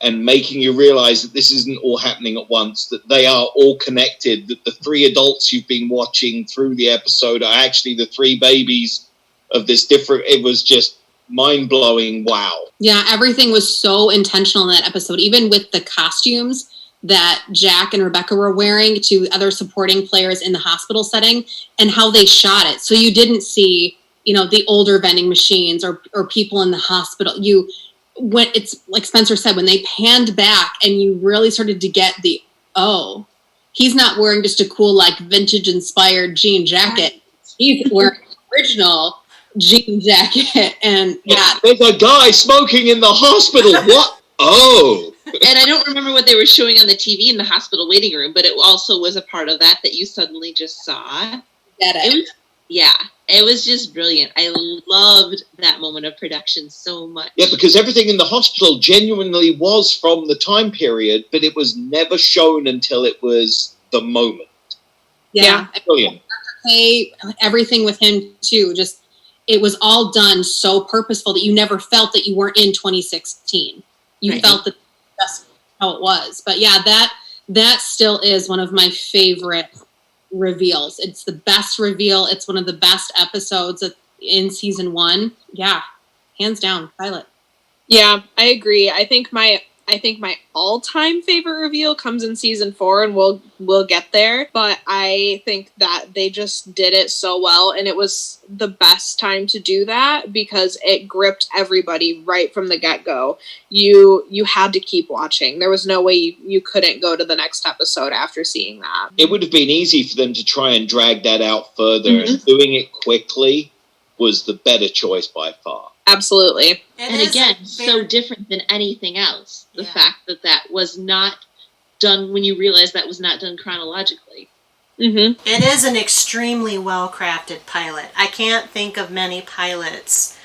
and making you realize that this isn't all happening at once, that they are all connected, that the 3 adults you've been watching through the episode are actually the 3 babies of this different, it was just mind-blowing. Wow. Yeah, everything was so intentional in that episode, even with the costumes that Jack and Rebecca were wearing to other supporting players in the hospital setting, and how they shot it. So you didn't see, the older vending machines or people in the hospital. When it's like Spencer said, when they panned back and you really started to get he's not wearing just a cool, like, vintage inspired jean jacket. He's wearing original jean jacket. And yeah, there's a guy smoking in the hospital. What? Oh. And I don't remember what they were showing on the TV in the hospital waiting room, but it also was a part of that you suddenly just saw. It was just brilliant. I loved that moment of production so much. Yeah, because everything in the hospital genuinely was from the time period, but it was never shown until it was the moment. Yeah. Brilliant. Everything with him too, just, it was all done so purposeful that you never felt that you weren't in 2016. You felt that that's how it was. But yeah, that still is one of my favorite reveals. It's the best reveal. It's one of the best episodes in season 1. Yeah, hands down, Pilot. Yeah, I agree. I think my all-time favorite reveal comes in season 4, and we'll get there. But I think that they just did it so well, and it was the best time to do that because it gripped everybody right from the get-go. You had to keep watching. There was no way you couldn't go to the next episode after seeing that. It would have been easy for them to try and drag that out further, and doing it quickly was the better choice by far. Absolutely. And again, so different than anything else. The fact that was not done, when you realize that was not done chronologically. Mm-hmm. It is an extremely well-crafted pilot. I can't think of many pilots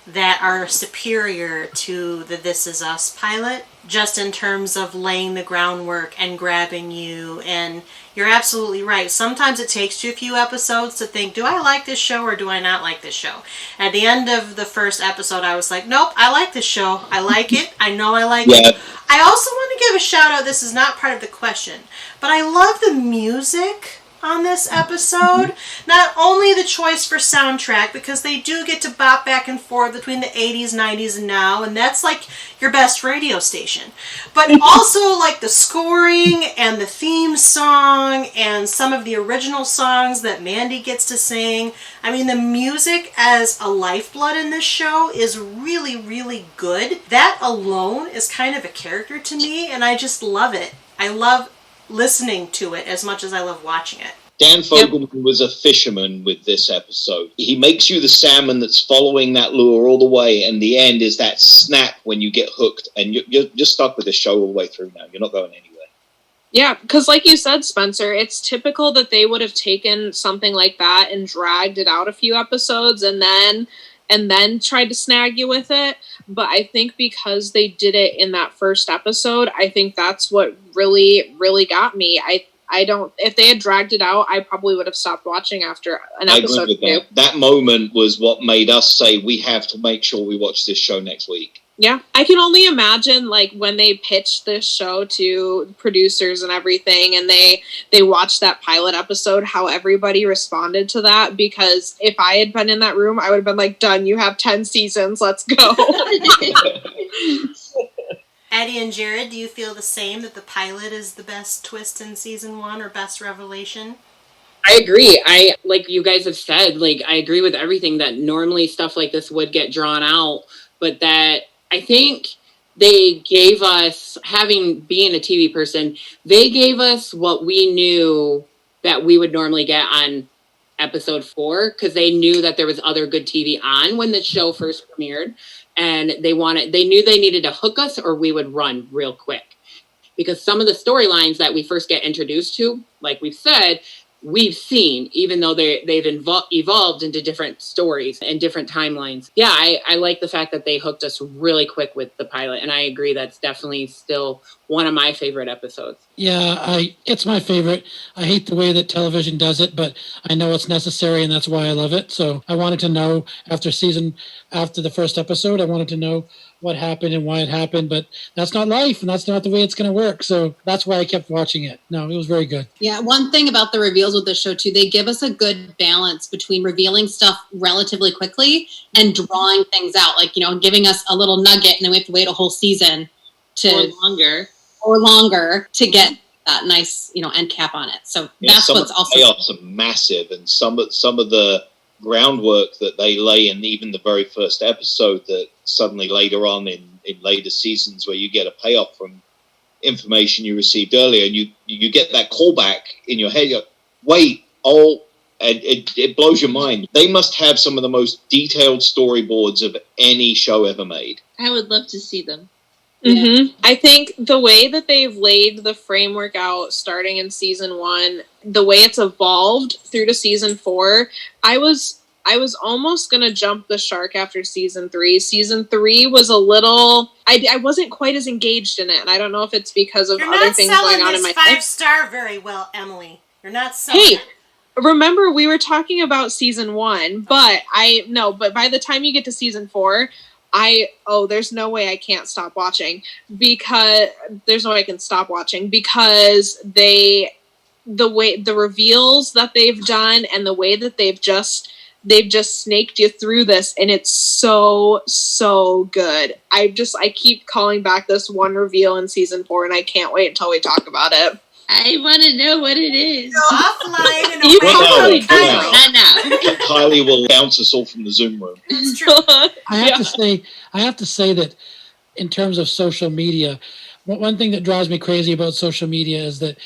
that are superior to the This Is Us pilot, just in terms of laying the groundwork and grabbing you. And you're absolutely right. Sometimes it takes you a few episodes to think, do I like this show or do I not like this show? At the end of the first episode, I was like, nope, I like this show. I like it. I know I like it. I also want to give a shout out. This is not part of the question, but I love the music on this episode. Not only the choice for soundtrack, because they do get to bop back and forth between the 80s, 90s, and now, and that's like your best radio station. But also like the scoring and the theme song and some of the original songs that Mandy gets to sing. I mean, the music as a lifeblood in this show is really, really good. That alone is kind of a character to me, and I just love it. I love listening to it as much as I love watching it. Dan Fogelman was a fisherman with this episode. He makes you the salmon that's following that lure all the way, and the end is that snap when you get hooked, and you're stuck with the show all the way through now. You're not going anywhere. Yeah, because like you said, Spencer, it's typical that they would have taken something like that and dragged it out a few episodes and then tried to snag you with it. But I think because they did it in that first episode, I think that's what really, really got me. I don't, if they had dragged it out, I probably would have stopped watching after an episode. I agree with that. That moment was what made us say, we have to make sure we watch this show next week. Yeah, I can only imagine like when they pitched this show to producers and everything, and they watched that pilot episode, how everybody responded to that. Because if I had been in that room, I would have been like, done, you have 10 seasons, let's go. Addie and Jared, do you feel the same, that the pilot is the best twist in season 1 or best revelation? I agree. I, like you guys have said, like, I agree with everything, that normally stuff like this would get drawn out, but that I think they gave us, being a TV person, they gave us what we knew that we would normally get on episode 4, because they knew that there was other good TV on when the show first premiered, and they knew they needed to hook us or we would run real quick. Because some of the storylines that we first get introduced to, like we've said, we've seen, even though they've evolved into different stories and different timelines. Yeah, I like the fact that they hooked us really quick with the pilot, and I agree that's definitely still one of my favorite episodes. Yeah, it's my favorite. I hate the way that television does it, but I know it's necessary, and that's why I love it. So I wanted to know after the first episode, I wanted to know what happened and why it happened, but that's not life, and that's not the way it's going to work. So that's why I kept watching it. No, it was very good. Yeah, one thing about the reveals with this show too, they give us a good balance between revealing stuff relatively quickly and drawing things out, like, you know, giving us a little nugget and then we have to wait a whole season or longer to get that nice, you know, end cap on it. So that's what's also payoffs are massive, and some of the groundwork that they lay in even the very first episode, that suddenly later on in later seasons where you get a payoff from information you received earlier, and you get that callback in your head, you're, wait, and it blows your mind. They must have some of the most detailed storyboards of any show ever made. I would love to see them. Mm-hmm. Yeah. I think the way that they've laid the framework out starting in season 1, the way it's evolved through to season 4, I was almost going to jump the shark after season 3. Season 3 was a little, I wasn't quite as engaged in it, and I don't know if it's because of other things going on in my life. You're not selling this 5-star very well, Emily. You're not selling it. Remember, we were talking about season 1, but by the time you get to season 4, there's no way I can't stop watching, because there's no way I can stop watching, because the reveals that they've done and the way that they've just snaked you through this, and it's so good. I keep calling back this one reveal in season 4, and I can't wait until we talk about it. I want to know what it is. Offline and You away from Kylie. Kylie. Not now. Kylie will bounce us all from the Zoom room. It's true. I have to say that in terms of social media, one thing that drives me crazy about social media is that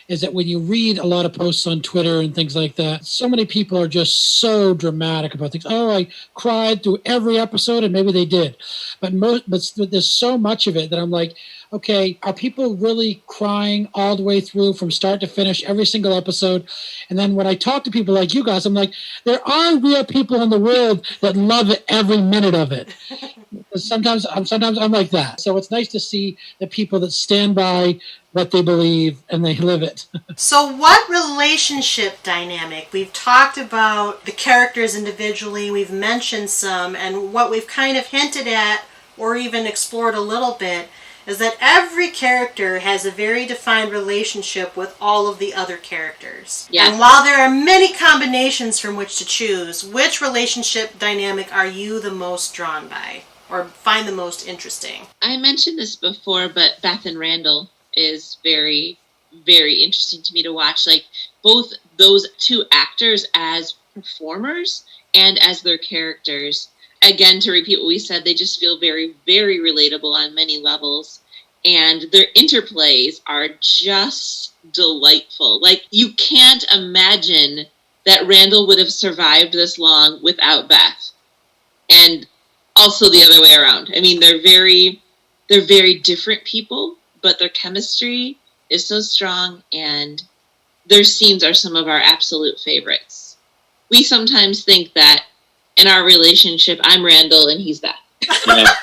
is that when you read a lot of posts on Twitter and things like that, so many people are just so dramatic about things. Oh, I cried through every episode, and maybe they did. But there's so much of it that I'm like, okay, are people really crying all the way through from start to finish, every single episode? And then when I talk to people like you guys, I'm like, there are real people in the world that love every minute of it. Sometimes I'm like that. So it's nice to see the people that stand by what they believe and they live it. So what relationship dynamic? We've talked about the characters individually, we've mentioned some, and what we've kind of hinted at or even explored a little bit is that every character has a very defined relationship with all of the other characters. Yes. And while there are many combinations from which to choose, which relationship dynamic are you the most drawn by or find the most interesting? I mentioned this before, but Beth and Randall is very, very interesting to me to watch. Like, both those two actors as performers and as their characters. Again, to repeat what we said, they just feel very, very relatable on many levels. And their interplays are just delightful. Like, you can't imagine that Randall would have survived this long without Beth. And also the other way around. I mean, they're very different people, but their chemistry is so strong, and their scenes are some of our absolute favorites. We sometimes think that in our relationship, I'm Randall and he's Beth. Because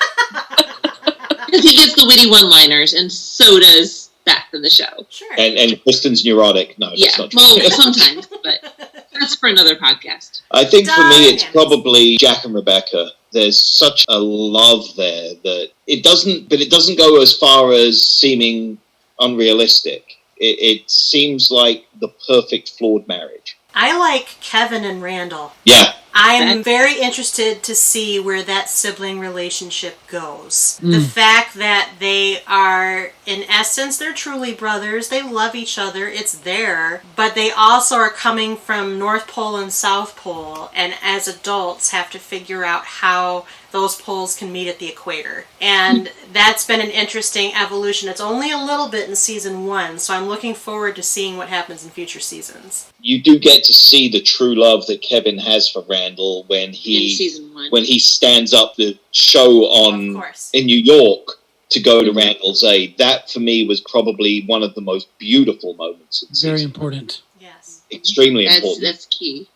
he gets the witty one-liners, and so does Beth in the show. Sure. And Kristen's neurotic. No, Yeah, that's not true. well, sometimes, but that's for another podcast. I think for me, it's Dynamics. probably Jack and Rebecca. There's such a love there that it doesn't go as far as seeming unrealistic. It seems like the perfect flawed marriage. I like Kevin and Randall. Yeah. I'm very interested to see where that sibling relationship goes. The fact that they are, in essence, they're truly brothers. They love each other. It's there. But they also are coming from North Pole and South Pole, and as adults have to figure out how those poles can meet at the equator. And that's been an interesting evolution. It's only a little bit in season 1, so I'm looking forward to seeing what happens in future seasons. You do get to see the true love that Kevin has for Randall when In he season 1. when he stands up the show Of on course. in New York to go to Randall's aid. That for me was probably one of the most beautiful moments in Very season. important. Yes. Extremely important. That's key.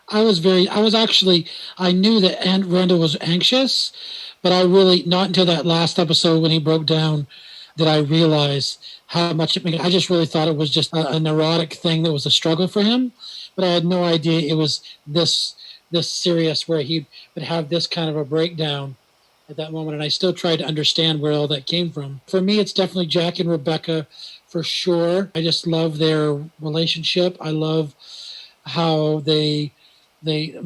I knew that Randall was anxious, but I really, not until that last episode when he broke down, did I realize how much I just really thought it was just a neurotic thing that was a struggle for him, but I had no idea it was this serious where he would have this kind of a breakdown at that moment, and I still tried to understand where all that came from. For me, it's definitely Jack and Rebecca for sure. I just love their relationship. I love how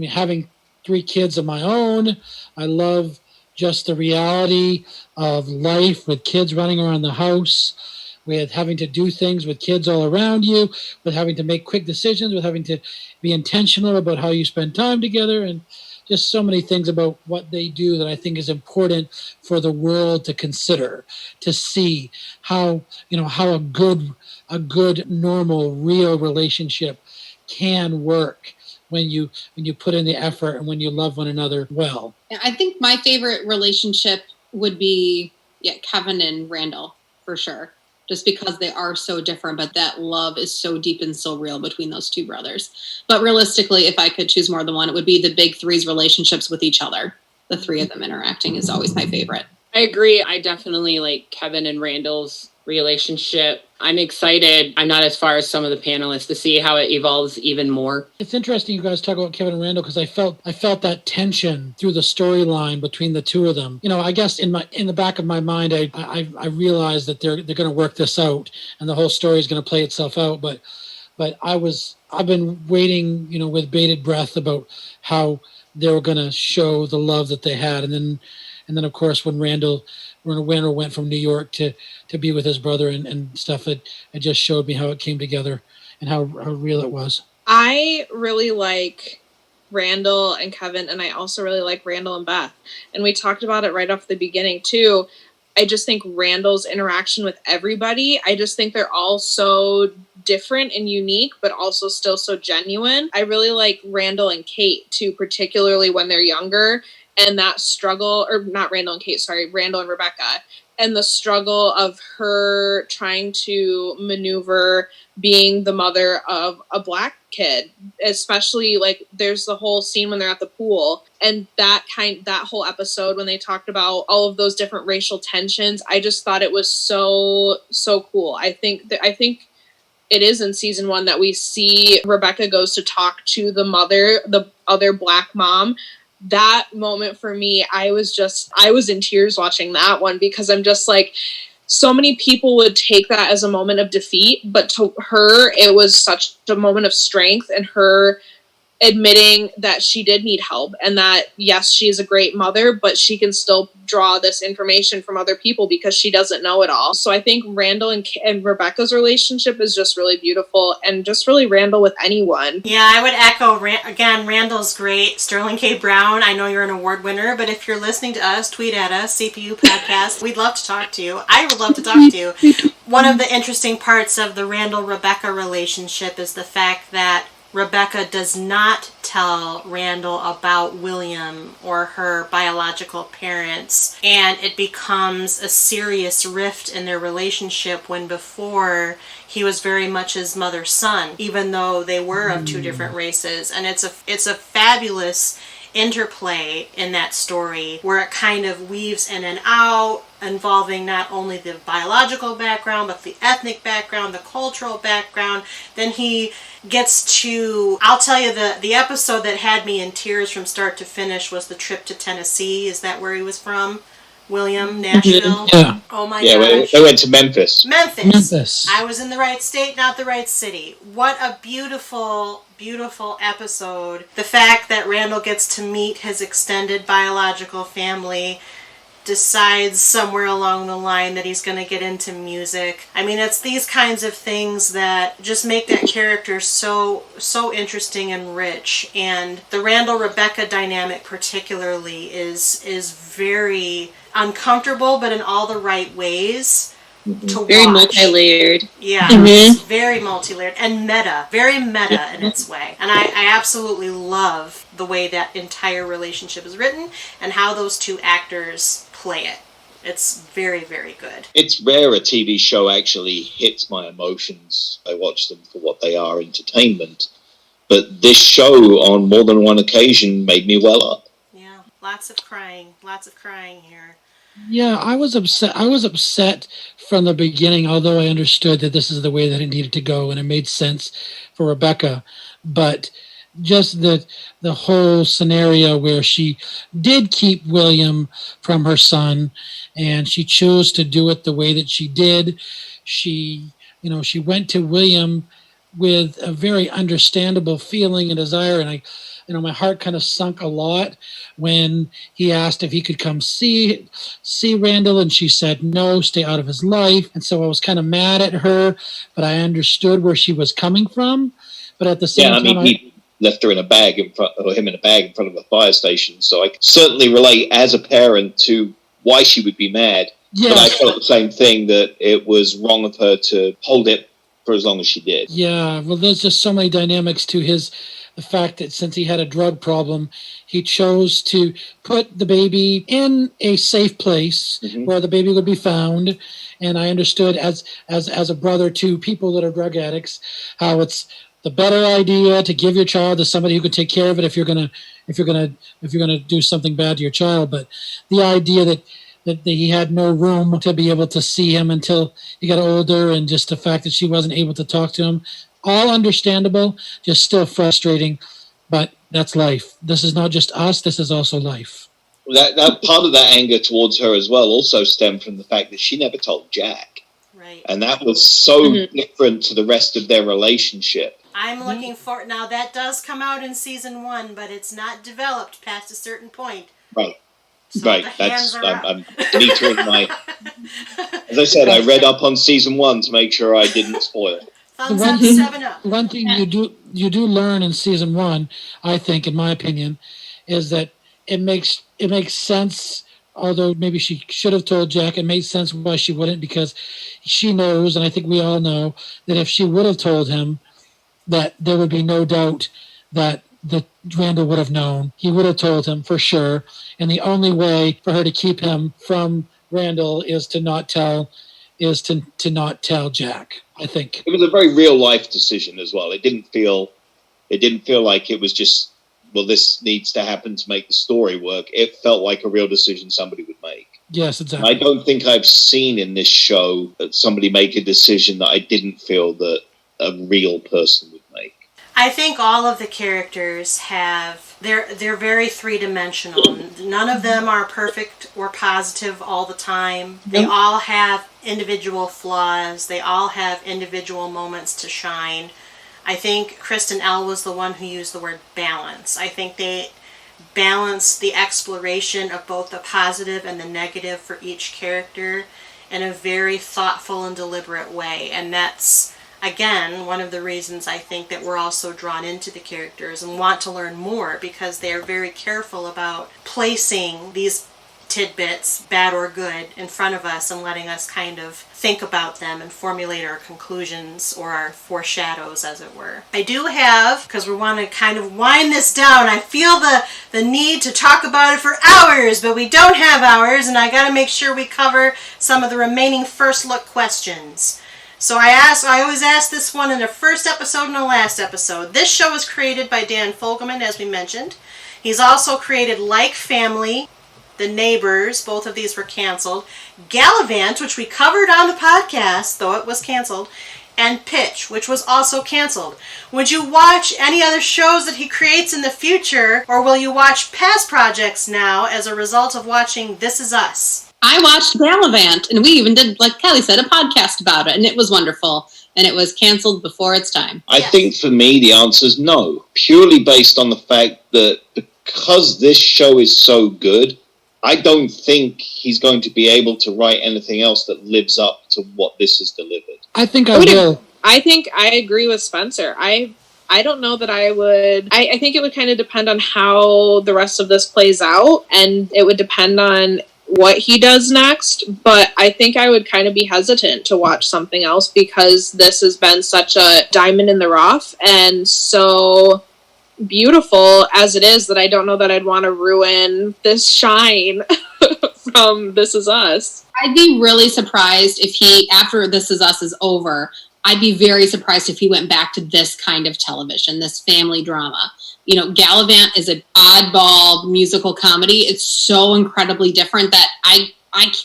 having 3 kids of my own, I love just the reality of life with kids running around the house, with having to do things with kids all around you, with having to make quick decisions, with having to be intentional about how you spend time together, and just so many things about what they do that I think is important for the world to consider, to see how a good, normal, real relationship can work when you put in the effort and when you love one another well. I think my favorite relationship would be Kevin and Randall for sure, just because they are so different, but that love is so deep and so real between those 2 brothers. But realistically, if I could choose more than one, it would be the big 3's relationships with each other. The 3 of them interacting is always my favorite. I agree. I definitely like Kevin and Randall's relationship. I'm excited. I'm not as far as some of the panelists to see how it evolves even more. It's interesting you guys talk about Kevin and Randall because I felt that tension through the storyline between the 2 of them. I guess in the back of my mind, I realized that they're going to work this out and the whole story is going to play itself out. But I've been waiting, with bated breath about how they were going to show the love that they had, and then of course when Randall went from New York to be with his brother and stuff, it just showed me how it came together and how real it was. I really like Randall and Kevin, and I also really like Randall and Beth. And we talked about it right off the beginning, too. I just think Randall's interaction with everybody, I just think they're all so different and unique, but also still so genuine. I really like Randall and Kate too, particularly when they're younger, and that struggle, or not Randall and Kate, sorry, Randall and Rebecca, and the struggle of her trying to maneuver being the mother of a black kid, especially like there's the whole scene when they're at the pool, and that whole episode when they talked about all of those different racial tensions. I just thought it was so cool. I think it is in season 1 that we see Rebecca goes to talk to the mother, the other black mom. That moment for me, I was in tears watching that one, because I'm just like, so many people would take that as a moment of defeat, but to her, it was such a moment of strength, and her admitting that she did need help, and that, yes, she is a great mother, but she can still draw this information from other people because she doesn't know it all. So I think Randall and Rebecca's relationship is just really beautiful, and just really Randall with anyone. Yeah, I would echo, again, Randall's great. Sterling K. Brown, I know you're an award winner, but if you're listening to us, tweet at us, CPU Podcast. We'd love to talk to you. I would love to talk to you. One of the interesting parts of the Randall-Rebecca relationship is the fact that Rebecca does not tell Randall about William or her biological parents, and it becomes a serious rift in their relationship when before he was very much his mother's son, even though they were of two different races. And it's a fabulous interplay in that story where it kind of weaves in and out, involving not only the biological background, but the ethnic background, the cultural background. Then he gets to, I'll tell you, the episode that had me in tears from start to finish was the trip to Tennessee. Is that where he was from? William, Nashville? Yeah. Oh my Yeah, gosh. they went to Memphis. Memphis. I was in the right state, not the right city. What a beautiful, beautiful episode. The fact that Randall gets to meet his extended biological family, decides somewhere along the line that he's going to get into music. I mean, it's these kinds of things that just make that character so interesting and rich. And the Randall-Rebecca dynamic particularly is very uncomfortable, but in all the right ways to Very watch. multi-layered. Yeah, it's very multi-layered and very meta in its way. And I absolutely love the way that entire relationship is written and how those two actors play it. It's very, very good. It's rare a TV show actually hits my emotions. I watch them for what they are, entertainment. But this show, on more than one occasion, made me well up. Yeah, lots of crying here. Yeah, I was upset from the beginning, although I understood that this is the way that it needed to go and it made sense for Rebecca. But just the whole scenario where she did keep William from her son, and she chose to do it the way that she did. She went to William with a very understandable feeling and desire, and my heart kind of sunk a lot when he asked if he could come see Randall, and she said no, stay out of his life. And so I was kind of mad at her, but I understood where she was coming from. But at the same time, he left her in a bag in front of a fire station. So I certainly relate as a parent to why she would be mad. Yeah. But I felt the same thing, that it was wrong of her to hold it for as long as she did. Yeah, well, there's just so many dynamics to the fact that since he had a drug problem, he chose to put the baby in a safe place where the baby would be found. And I understood as a brother to people that are drug addicts, how it's the better idea to give your child to somebody who could take care of it if you're gonna do something bad to your child. But the idea that he had no room to be able to see him until he got older, and just the fact that she wasn't able to talk to him, all understandable, just still frustrating. But that's life. This is not just us, this is also life. That part of that anger towards her as well also stemmed from the fact that she never told Jack. Right. And that was so different to the rest of their relationship. I'm looking for, now that does come out in season 1, but it's not developed past a certain point. Right. So right. I'm metering my. As I said, I read up on season 1 to make sure I didn't spoil. Thumbs up, 7 up. One thing you do learn in season 1, I think, in my opinion, is that it makes sense although maybe she should have told Jack. It made sense why she wouldn't, because she knows, and I think we all know, that if she would have told him, that there would be no doubt that Randall would have known. He would have told him for sure. And the only way for her to keep him from Randall is to not tell Jack, I think. It was a very real life decision as well. It didn't feel like it was just, well, this needs to happen to make the story work. It felt like a real decision somebody would make. Yes, exactly. I don't think I've seen in this show that somebody make a decision that I didn't feel that a real person would make. I think all of the characters they're very three-dimensional. None of them are perfect or positive all the time. They all have individual flaws. They all have individual moments to shine. I think Kristen L. was the one who used the word balance. I think they balance the exploration of both the positive and the negative for each character in a very thoughtful and deliberate way. And that's, again, one of the reasons I think that we're all so drawn into the characters and want to learn more, because they are very careful about placing these tidbits, bad or good, in front of us and letting us kind of think about them and formulate our conclusions or our foreshadows, as it were. I do have, because we want to kind of wind this down, I feel the need to talk about it for hours, but we don't have hours, and I got to make sure we cover some of the remaining first look questions. So I always ask this one in the first episode and the last episode. This show was created by Dan Fogelman, as we mentioned. He's also created Like Family, The Neighbors, both of these were canceled, Gallivant, which we covered on the podcast, though it was canceled, and Pitch, which was also canceled. Would you watch any other shows that he creates in the future, or will you watch past projects now as a result of watching This Is Us? I watched Gallivant, and we even did, like Kylie said, a podcast about it, and it was wonderful, and it was canceled before its time. I think for me the answer is no, purely based on the fact that because this show is so good, I don't think he's going to be able to write anything else that lives up to what this has delivered. I think I will. I think I agree with Spencer. I don't know that I would. I think it would kind of depend on how the rest of this plays out, and it would depend on what he does next, but I think I would kind of be hesitant to watch something else, because this has been such a diamond in the rough and so beautiful as it is that I don't know that I'd want to ruin this shine from This Is Us. I'd be really surprised if he, after This Is Us is over, I'd be very surprised if he went back to this kind of television, this family drama. You know, Gallivant is an oddball musical comedy. It's so incredibly different that I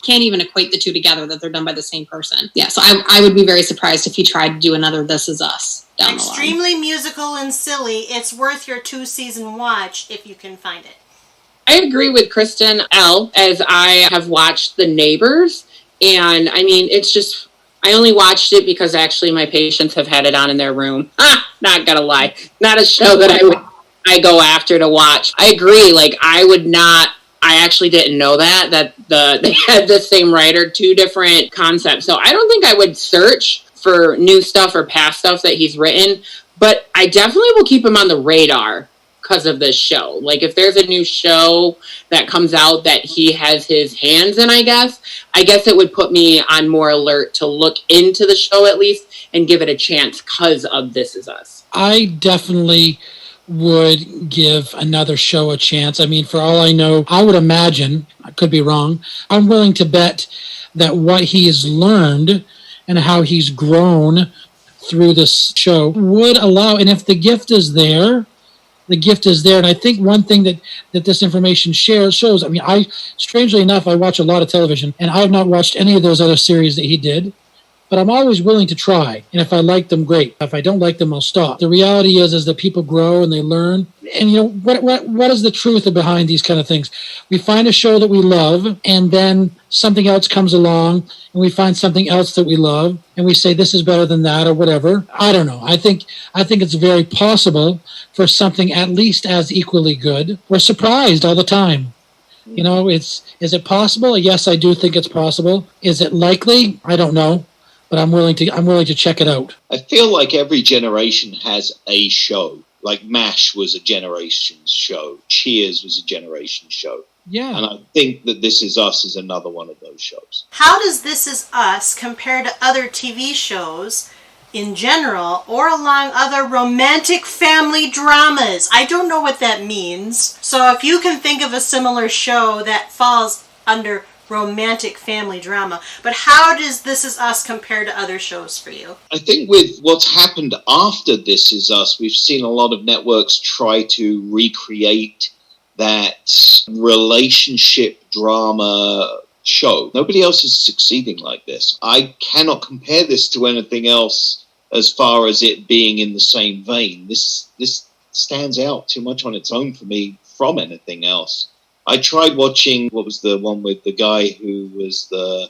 can't even equate the two together, that they're done by the same person. Yeah, so I would be very surprised if he tried to do another This Is Us down the line. Extremely musical and silly. It's worth your 2-season watch if you can find it. I agree with Kristen L., as I have watched The Neighbors, and I mean, it's just, I only watched it because actually my patients have had it on in their room. Not gonna lie. Not a show that I go after to watch. I agree, like, I actually didn't know that they had the same writer, two different concepts. So I don't think I would search for new stuff or past stuff that he's written, but I definitely will keep him on the radar because of this show. Like, if there's a new show that comes out that he has his hands in, I guess it would put me on more alert to look into the show at least and give it a chance because of This Is Us. I definitely would give another show a chance. I mean, for all I know, I would imagine, I could be wrong, I'm willing to bet that what he has learned and how he's grown through this show would allow, and if the gift is there, and I think one thing that this information shows, I mean, strangely enough, I watch a lot of television, and I have not watched any of those other series that he did, but I'm always willing to try, and if I like them, great. If I don't like them, I'll stop. The reality is that people grow and they learn, and you know, what is the truth behind these kind of things? We find a show that we love, and then something else comes along, and we find something else that we love, and we say this is better than that, or whatever. I don't know. I think it's very possible for something at least as equally good. We're surprised all the time. You know, is it possible? Yes, I do think it's possible. Is it likely? I don't know. But I'm willing to check it out. I feel like every generation has a show. Like MASH was a generation's show. Cheers was a generation's show. Yeah. And I think that This Is Us is another one of those shows. How does This Is Us compare to other TV shows in general or along other romantic family dramas? I don't know what that means. So if you can think of a similar show that falls under romantic family drama, but how does This Is Us compare to other shows for you? I think with what's happened after This Is Us, we've seen a lot of networks try to recreate that relationship drama show. Nobody else is succeeding like this. I cannot compare this to anything else as far as it being in the same vein. This stands out too much on its own for me from anything else. I tried watching, what was the one with the guy who was the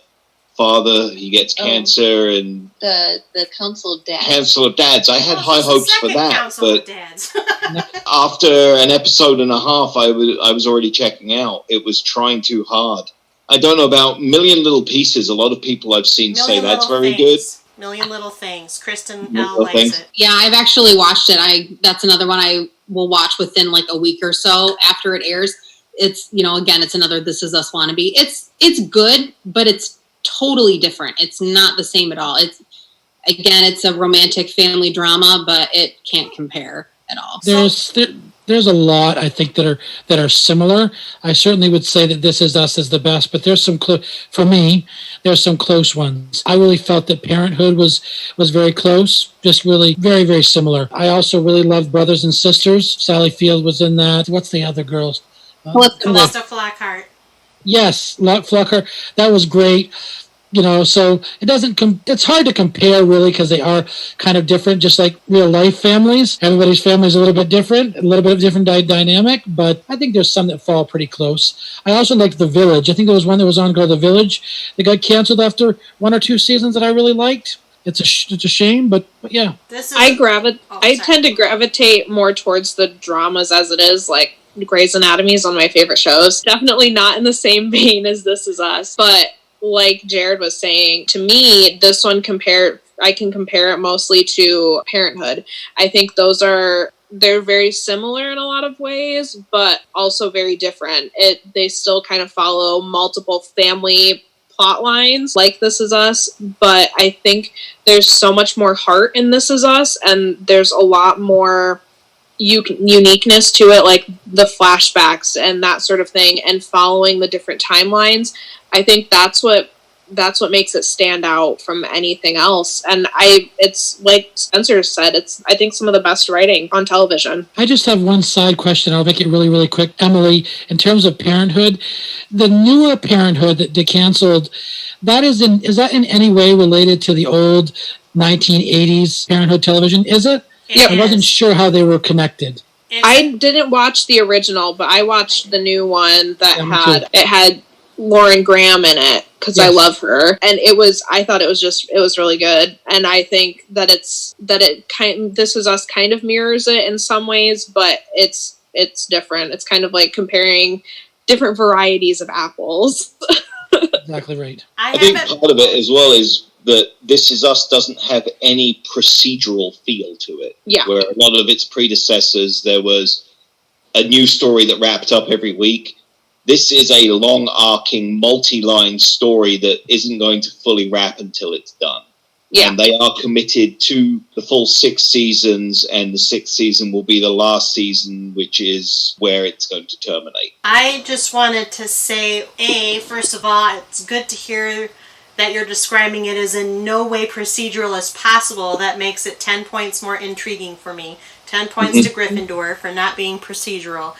father, he gets cancer, and The Council of Dads. Council of Dads. I had high hopes for that, Council of but Dads. after an episode and a half, I was already checking out. It was trying too hard. I don't know about Million Little Pieces. A lot of people I've seen say that's very good. Million Little Things. Kristen Little L likes Things. it. Yeah, I've actually watched it. That's another one I will watch within like a week or so after it airs. It's, again, it's another This Is Us wannabe. It's good, but it's totally different. It's not the same at all. It's a romantic family drama, but it can't compare at all. There's a lot, I think, that are similar. I certainly would say that This Is Us is the best, but there's some for me, there's some close ones. I really felt that Parenthood was very close, just really very, very similar. I also really loved Brothers and Sisters. Sally Field was in that. What's the other girls? Callista Flockhart. Yes, Flockhart. That was great. So it doesn't. It's hard to compare really because they are kind of different, just like real life families. Everybody's family is a little bit different, a little bit of different dynamic. But I think there's some that fall pretty close. I also liked The Village. I think there was one that was on called The Village. They got canceled after 1 or 2 seasons that I really liked. It's a shame, but yeah. I tend to gravitate more towards the dramas as it is, like Grey's Anatomy is one of my favorite shows. Definitely not in the same vein as This Is Us, but like Jared was saying, to me, this one I can compare it mostly to Parenthood. I think they're very similar in a lot of ways, but also very different. They still kind of follow multiple family plot lines like This Is Us, but I think there's so much more heart in This Is Us, and there's a lot more uniqueness to it, like the flashbacks and that sort of thing, and following the different timelines. I think that's what makes it stand out from anything else. And it's like Spencer said, I think some of the best writing on television. I just have one side question. I'll make it really, really quick. Emily, in terms of Parenthood, the newer Parenthood that they canceled, is that in any way related to the old 1980s Parenthood television? Is it? I wasn't sure how they were connected. I didn't watch the original, but I watched the new one that had Lauren Graham in it because I love her, and I thought it was really good, and I think that This Is Us kind of mirrors it in some ways, but it's different. It's kind of like comparing different varieties of apples. Exactly right. I think part of it as well is that This Is Us doesn't have any procedural feel to it. Yeah. Where a lot of its predecessors, there was a new story that wrapped up every week. This is a long-arcing, multi-line story that isn't going to fully wrap until it's done. Yeah. And they are committed to the full 6 seasons, and the 6th season will be the last season, which is where it's going to terminate. I just wanted to say, first of all, it's good to hear that you're describing it as in no way procedural as possible. That makes it 10 points more intriguing for me. 10 points to Gryffindor for not being procedural.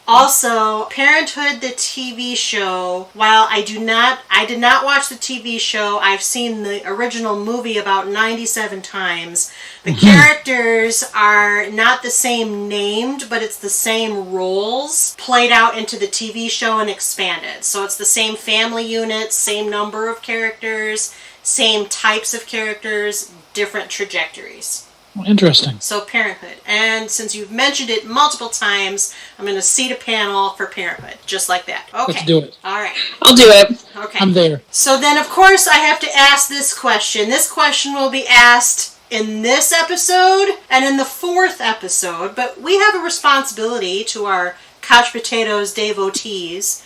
Also, Parenthood, the TV show, while I did not watch the TV show, I've seen the original movie about 97 times. The characters are not the same named, but it's the same roles played out into the TV show and expanded. So it's the same family units, same number of characters, same types of characters, different trajectories. Interesting. So Parenthood. And since you've mentioned it multiple times, I'm going to seat a panel for Parenthood. Just like that. Okay. Let's do it. All right. I'll do it. Okay. I'm there. So then, of course, I have to ask this question. This question will be asked in this episode and in the 4th episode, but we have a responsibility to our Couch Potatoes devotees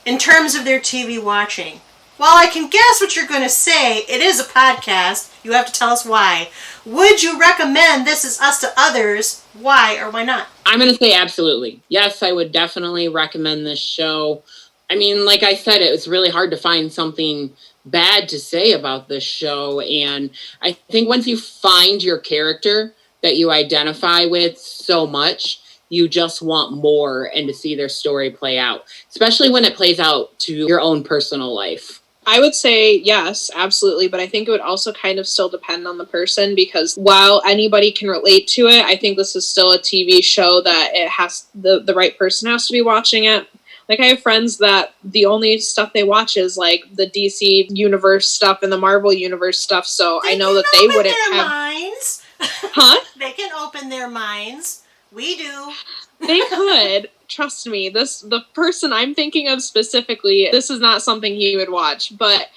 in terms of their TV watching. While I can guess what you're going to say, it is a podcast. You have to tell us why. Would you recommend This Is Us to others? Why or why not? I'm going to say absolutely. Yes, I would definitely recommend this show. I mean, like I said, it was really hard to find something bad to say about this show. And I think once you find your character that you identify with so much, you just want more and to see their story play out, especially when it plays out to your own personal life. I would say yes, absolutely, but I think it would also kind of still depend on the person, because while anybody can relate to it, I think this is still a TV show that it has the right person has to be watching it. Like, I have friends that the only stuff they watch is like the DC universe stuff and the Marvel universe stuff, so I know that they wouldn't have minds. Huh? They can open their minds. We do. They could. Trust me, the person I'm thinking of specifically, this is not something he would watch, but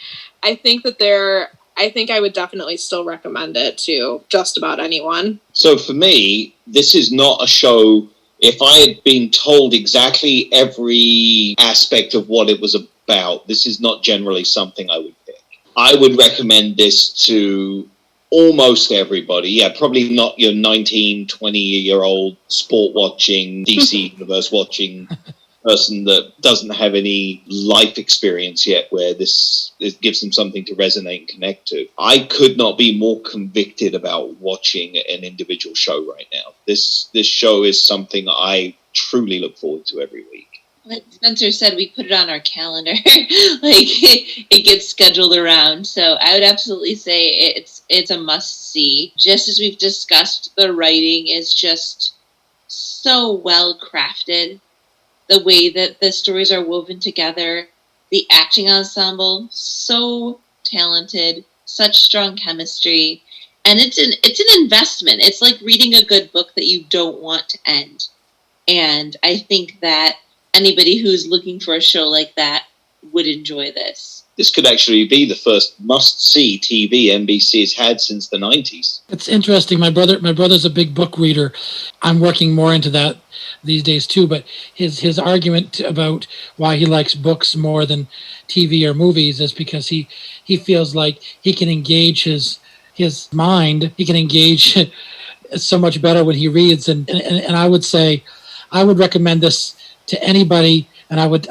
I think I would definitely still recommend it to just about anyone. So for me, this is not a show. If I had been told exactly every aspect of what it was about, this is not generally something I would pick. I would recommend this to almost everybody. Yeah, probably not your 19, 20-year-old sport watching, DC universe watching person that doesn't have any life experience yet, where this gives them something to resonate and connect to. I could not be more convicted about watching an individual show right now. This show is something I truly look forward to every week. Like Spencer said, we put it on our calendar. it gets scheduled around. So I would absolutely say it's a must-see. Just as we've discussed, the writing is just so well crafted. The way that the stories are woven together, the acting ensemble, so talented, such strong chemistry, and it's an investment. It's like reading a good book that you don't want to end. And I think that anybody who's looking for a show like that would enjoy this. This could actually be the first must-see TV NBC has had since the 90s. It's interesting. My brother's a big book reader. I'm working more into that these days too, but his argument about why he likes books more than TV or movies is because he feels like he can engage his mind. He can engage so much better when he reads. And I would say I would recommend this to anybody, and I would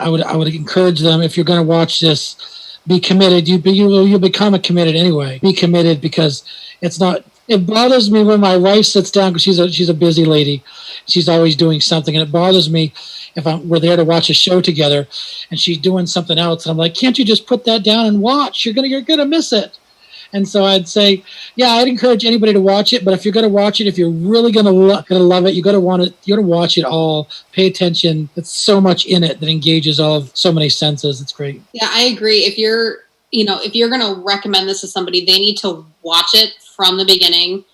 encourage them, if you're going to watch this, be committed. You'll become committed anyway. Be committed, because it's not. It bothers me when my wife sits down, because she's a busy lady. She's always doing something, and it bothers me if we're there to watch a show together, and she's doing something else, and I'm like, can't you just put that down and watch? You're gonna miss it. And so I'd say, yeah, I'd encourage anybody to watch it. But if you're going to watch it, if you're really going to love it, you're going to watch it all. Pay attention. It's so much in it that engages so many senses. It's great. Yeah, I agree. If you're going to recommend this to somebody, they need to watch it from the beginning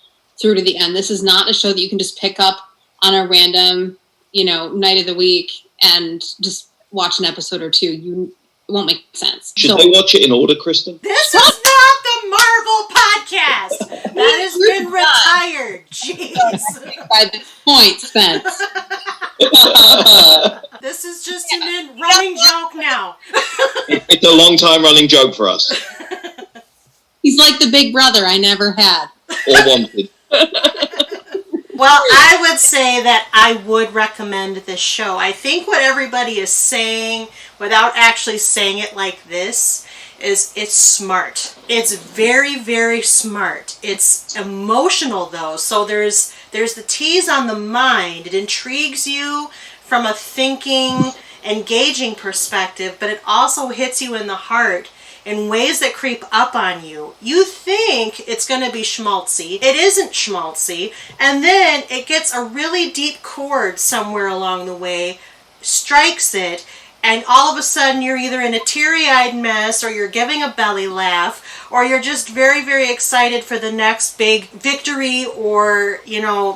through to the end. This is not a show that you can just pick up on a random, night of the week and just watch an episode or two. It won't make sense. Should they watch it in order, Kristen? This is not the Marvel podcast. That has been retired. Jeez. By this point, Spence. This is just a running joke now. It's a long time running joke for us. He's like the big brother I never had. Or wanted. Well, I would say that I would recommend this show. I think what everybody is saying, without actually saying it like this, is it's smart. It's very, very smart. It's emotional, though. So there's the tease on the mind. It intrigues you from a thinking, engaging perspective, but it also hits you in the heart in ways that creep up on you. You think it's going to be schmaltzy. It isn't schmaltzy. And then it gets a really deep chord somewhere along the way, strikes it, and all of a sudden you're either in a teary-eyed mess, or you're giving a belly laugh, or you're just very, very excited for the next big victory, or,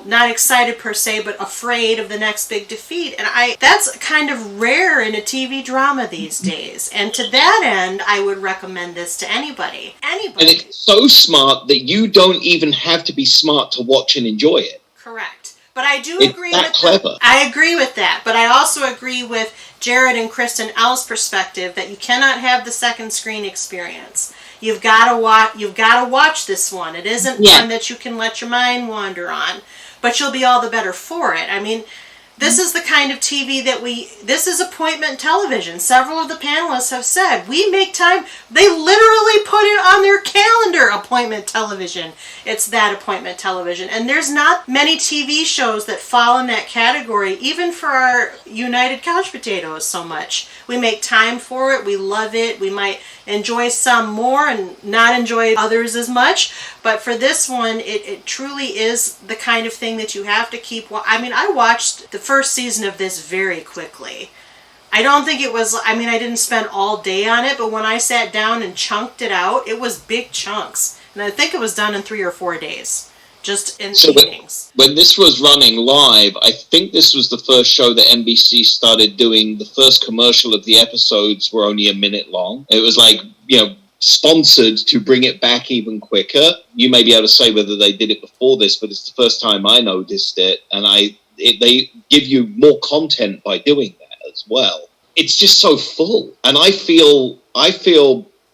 not excited per se, but afraid of the next big defeat. And that's kind of rare in a TV drama these days. And to that end, I would recommend this to anybody. And it's so smart that you don't even have to be smart to watch and enjoy it. Correct. But I do It's agree that with clever. I agree with that, but I also agree with Jared and Kristen L's perspective that you cannot have the second screen experience. You've got to watch this one. It isn't one that you can let your mind wander on, but you'll be all the better for it. I mean, this is the kind of TV this is appointment television. Several of the panelists have said, we make time. They literally put it on their calendar, appointment television. It's that appointment television. And there's not many TV shows that fall in that category, even for our United Couch Potatoes so much. We make time for it. We love it. We might enjoy some more and not enjoy others as much. But for this one, it truly is the kind of thing that you have to keep. I mean, I watched the first season of this very quickly. I don't think it was, I mean, I didn't spend all day on it, but when I sat down and chunked it out, it was big chunks. And I think it was done in 3 or 4 days, just in evenings. When this was running live, I think this was the first show that NBC started doing. The first commercial of the episodes were only a minute long. It was like, sponsored to bring it back even quicker. You may be able to say whether they did it before this, but it's the first time I noticed it, and they give you more content by doing that as well. It's just so full, and I feel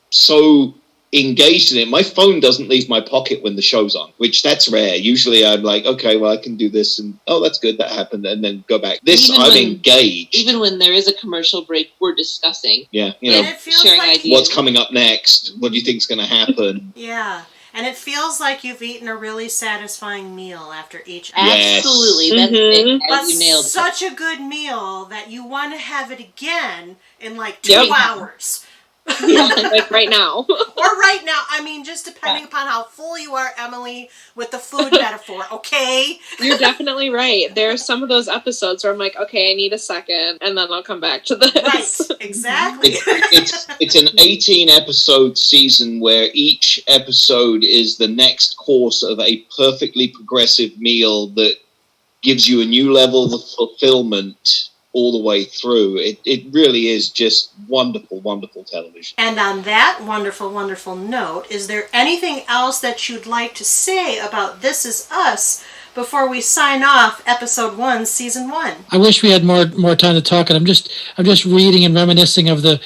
so engaged in it. My phone doesn't leave my pocket when the show's on, which that's rare. Usually I'm like, okay, well, I can do this, and oh, that's good, that happened, and then go back. I'm engaged. Even when there is a commercial break, we're discussing. Yeah, sharing ideas. What's coming up next? What do you think's going to happen? Yeah. And it feels like you've eaten a really satisfying meal after each Yes. Absolutely. That's it. But You nailed it. such a good meal that you want to have it again in like 2 hours. Like right now. Or right now. I mean, just depending upon how full you are, Emily, with the food metaphor, okay? You're definitely right. There are some of those episodes where I'm like, okay, I need a second, and then I'll come back to this. Right, exactly. It's an 18-episode season where each episode is the next course of a perfectly progressive meal that gives you a new level of fulfillment all the way through. It really is just wonderful, wonderful television. And on that wonderful, wonderful note, is there anything else that you'd like to say about This Is Us before we sign off episode 1, season 1? I wish we had more time to talk. And I'm just reading and reminiscing of the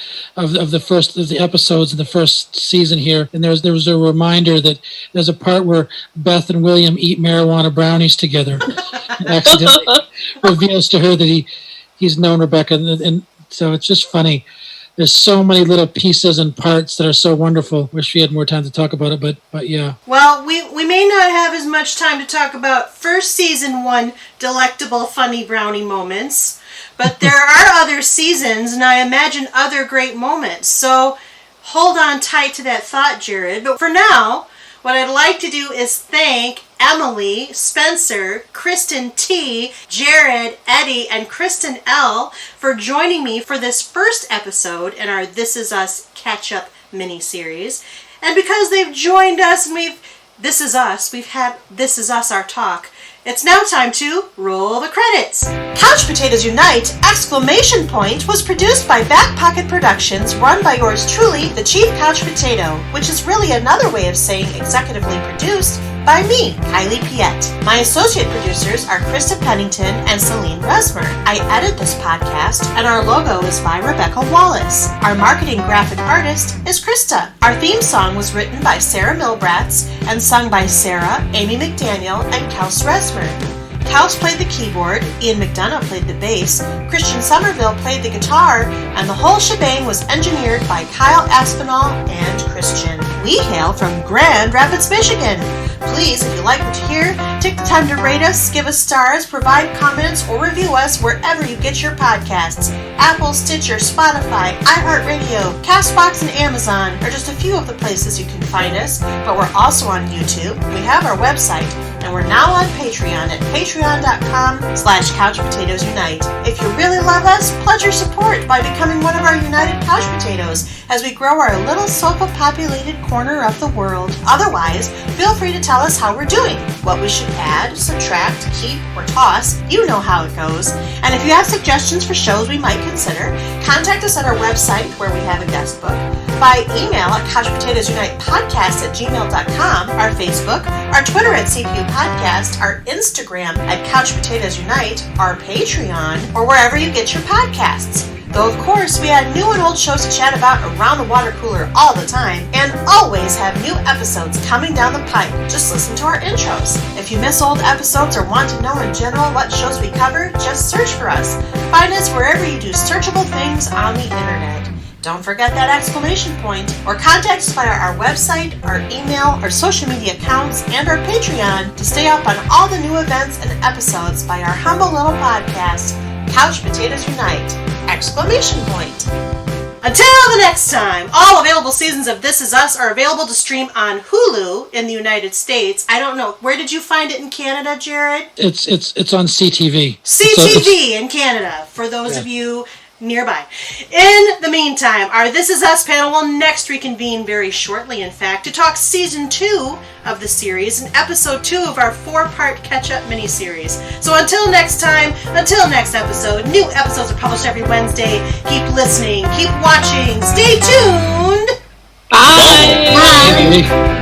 first of the episodes in the first season here. And there was a reminder that there's a part where Beth and William eat marijuana brownies together. And accidentally reveals to her that he's known Rebecca, and so it's just funny. There's so many little pieces and parts that are so wonderful. Wish we had more time to talk about it, but yeah. Well, we may not have as much time to talk about first season 1 delectable, funny brownie moments, but there are other seasons, and I imagine other great moments. So hold on tight to that thought, Jared. But for now, what I'd like to do is thank Emily, Spencer, Kristen T, Jared, Eddie, and Kristen L for joining me for this first episode in our This Is Us catch-up mini-series. And because they've joined us and we've had This Is Us our talk, it's now time to roll the credits. Couch Potatoes Unite! Was produced by Back Pocket Productions, run by yours truly, the Chief Couch Potato, which is really another way of saying executively produced by me, Kylie Piette. My associate producers are Krista Pennington and Selene Rezmer. I edit this podcast, and our logo is by Rebecca Wallace. Our marketing graphic artist is Krista. Our theme song was written by Sarah Milbratz and sung by Sarah, Amy McDaniel, and Kels Rezmer. Kels played the keyboard, Ian McDonough played the bass, Christian Somerville played the guitar, and the whole shebang was engineered by Kyle Aspinall and Christian. We hail from Grand Rapids, Michigan. Please, if you like what you hear, take the time to rate us, give us stars, provide comments, or review us wherever you get your podcasts. Apple, Stitcher, Spotify, iHeartRadio, CastBox, and Amazon are just a few of the places you can find us, but we're also on YouTube. We have our website, and we're now on Patreon at patreon.com/CouchPotatoesUnite. If you really love us, pledge your support by becoming one of our United Couch Potatoes as we grow our little sofa-populated corner of the world. Otherwise, feel free to tell us how we're doing, what we should add, subtract, keep, or toss. You know how it goes. And if you have suggestions for shows we might consider, contact us at our website where we have a guest book, by email at couchpotatoesunitepodcast@gmail.com, our Facebook, our Twitter at CPU Podcast, our Instagram at Couch Potatoes Unite, our Patreon, or wherever you get your podcasts. Though, of course, we add new and old shows to chat about around the water cooler all the time, and always have new episodes coming down the pipe. Just listen to our intros. If you miss old episodes or want to know in general what shows we cover, just search for us. Find us wherever you do searchable things on the internet. Don't forget that exclamation point, or contact us via our website, our email, our social media accounts, and our Patreon to stay up on all the new events and episodes by our humble little podcast, Couch Potatoes Unite! Exclamation point. Until the next time, all available seasons of This Is Us are available to stream on Hulu in the United States. I don't know, where did you find it in Canada, Jared? It's on CTV. CTV in Canada, for those of you nearby. In the meantime, our This Is Us panel will next reconvene very shortly, in fact, to talk Season 2 of the series and Episode 2 of our 4-part catch-up miniseries. So until next time, until next episode, new episodes are published every Wednesday. Keep listening, keep watching, stay tuned! Bye! Bye.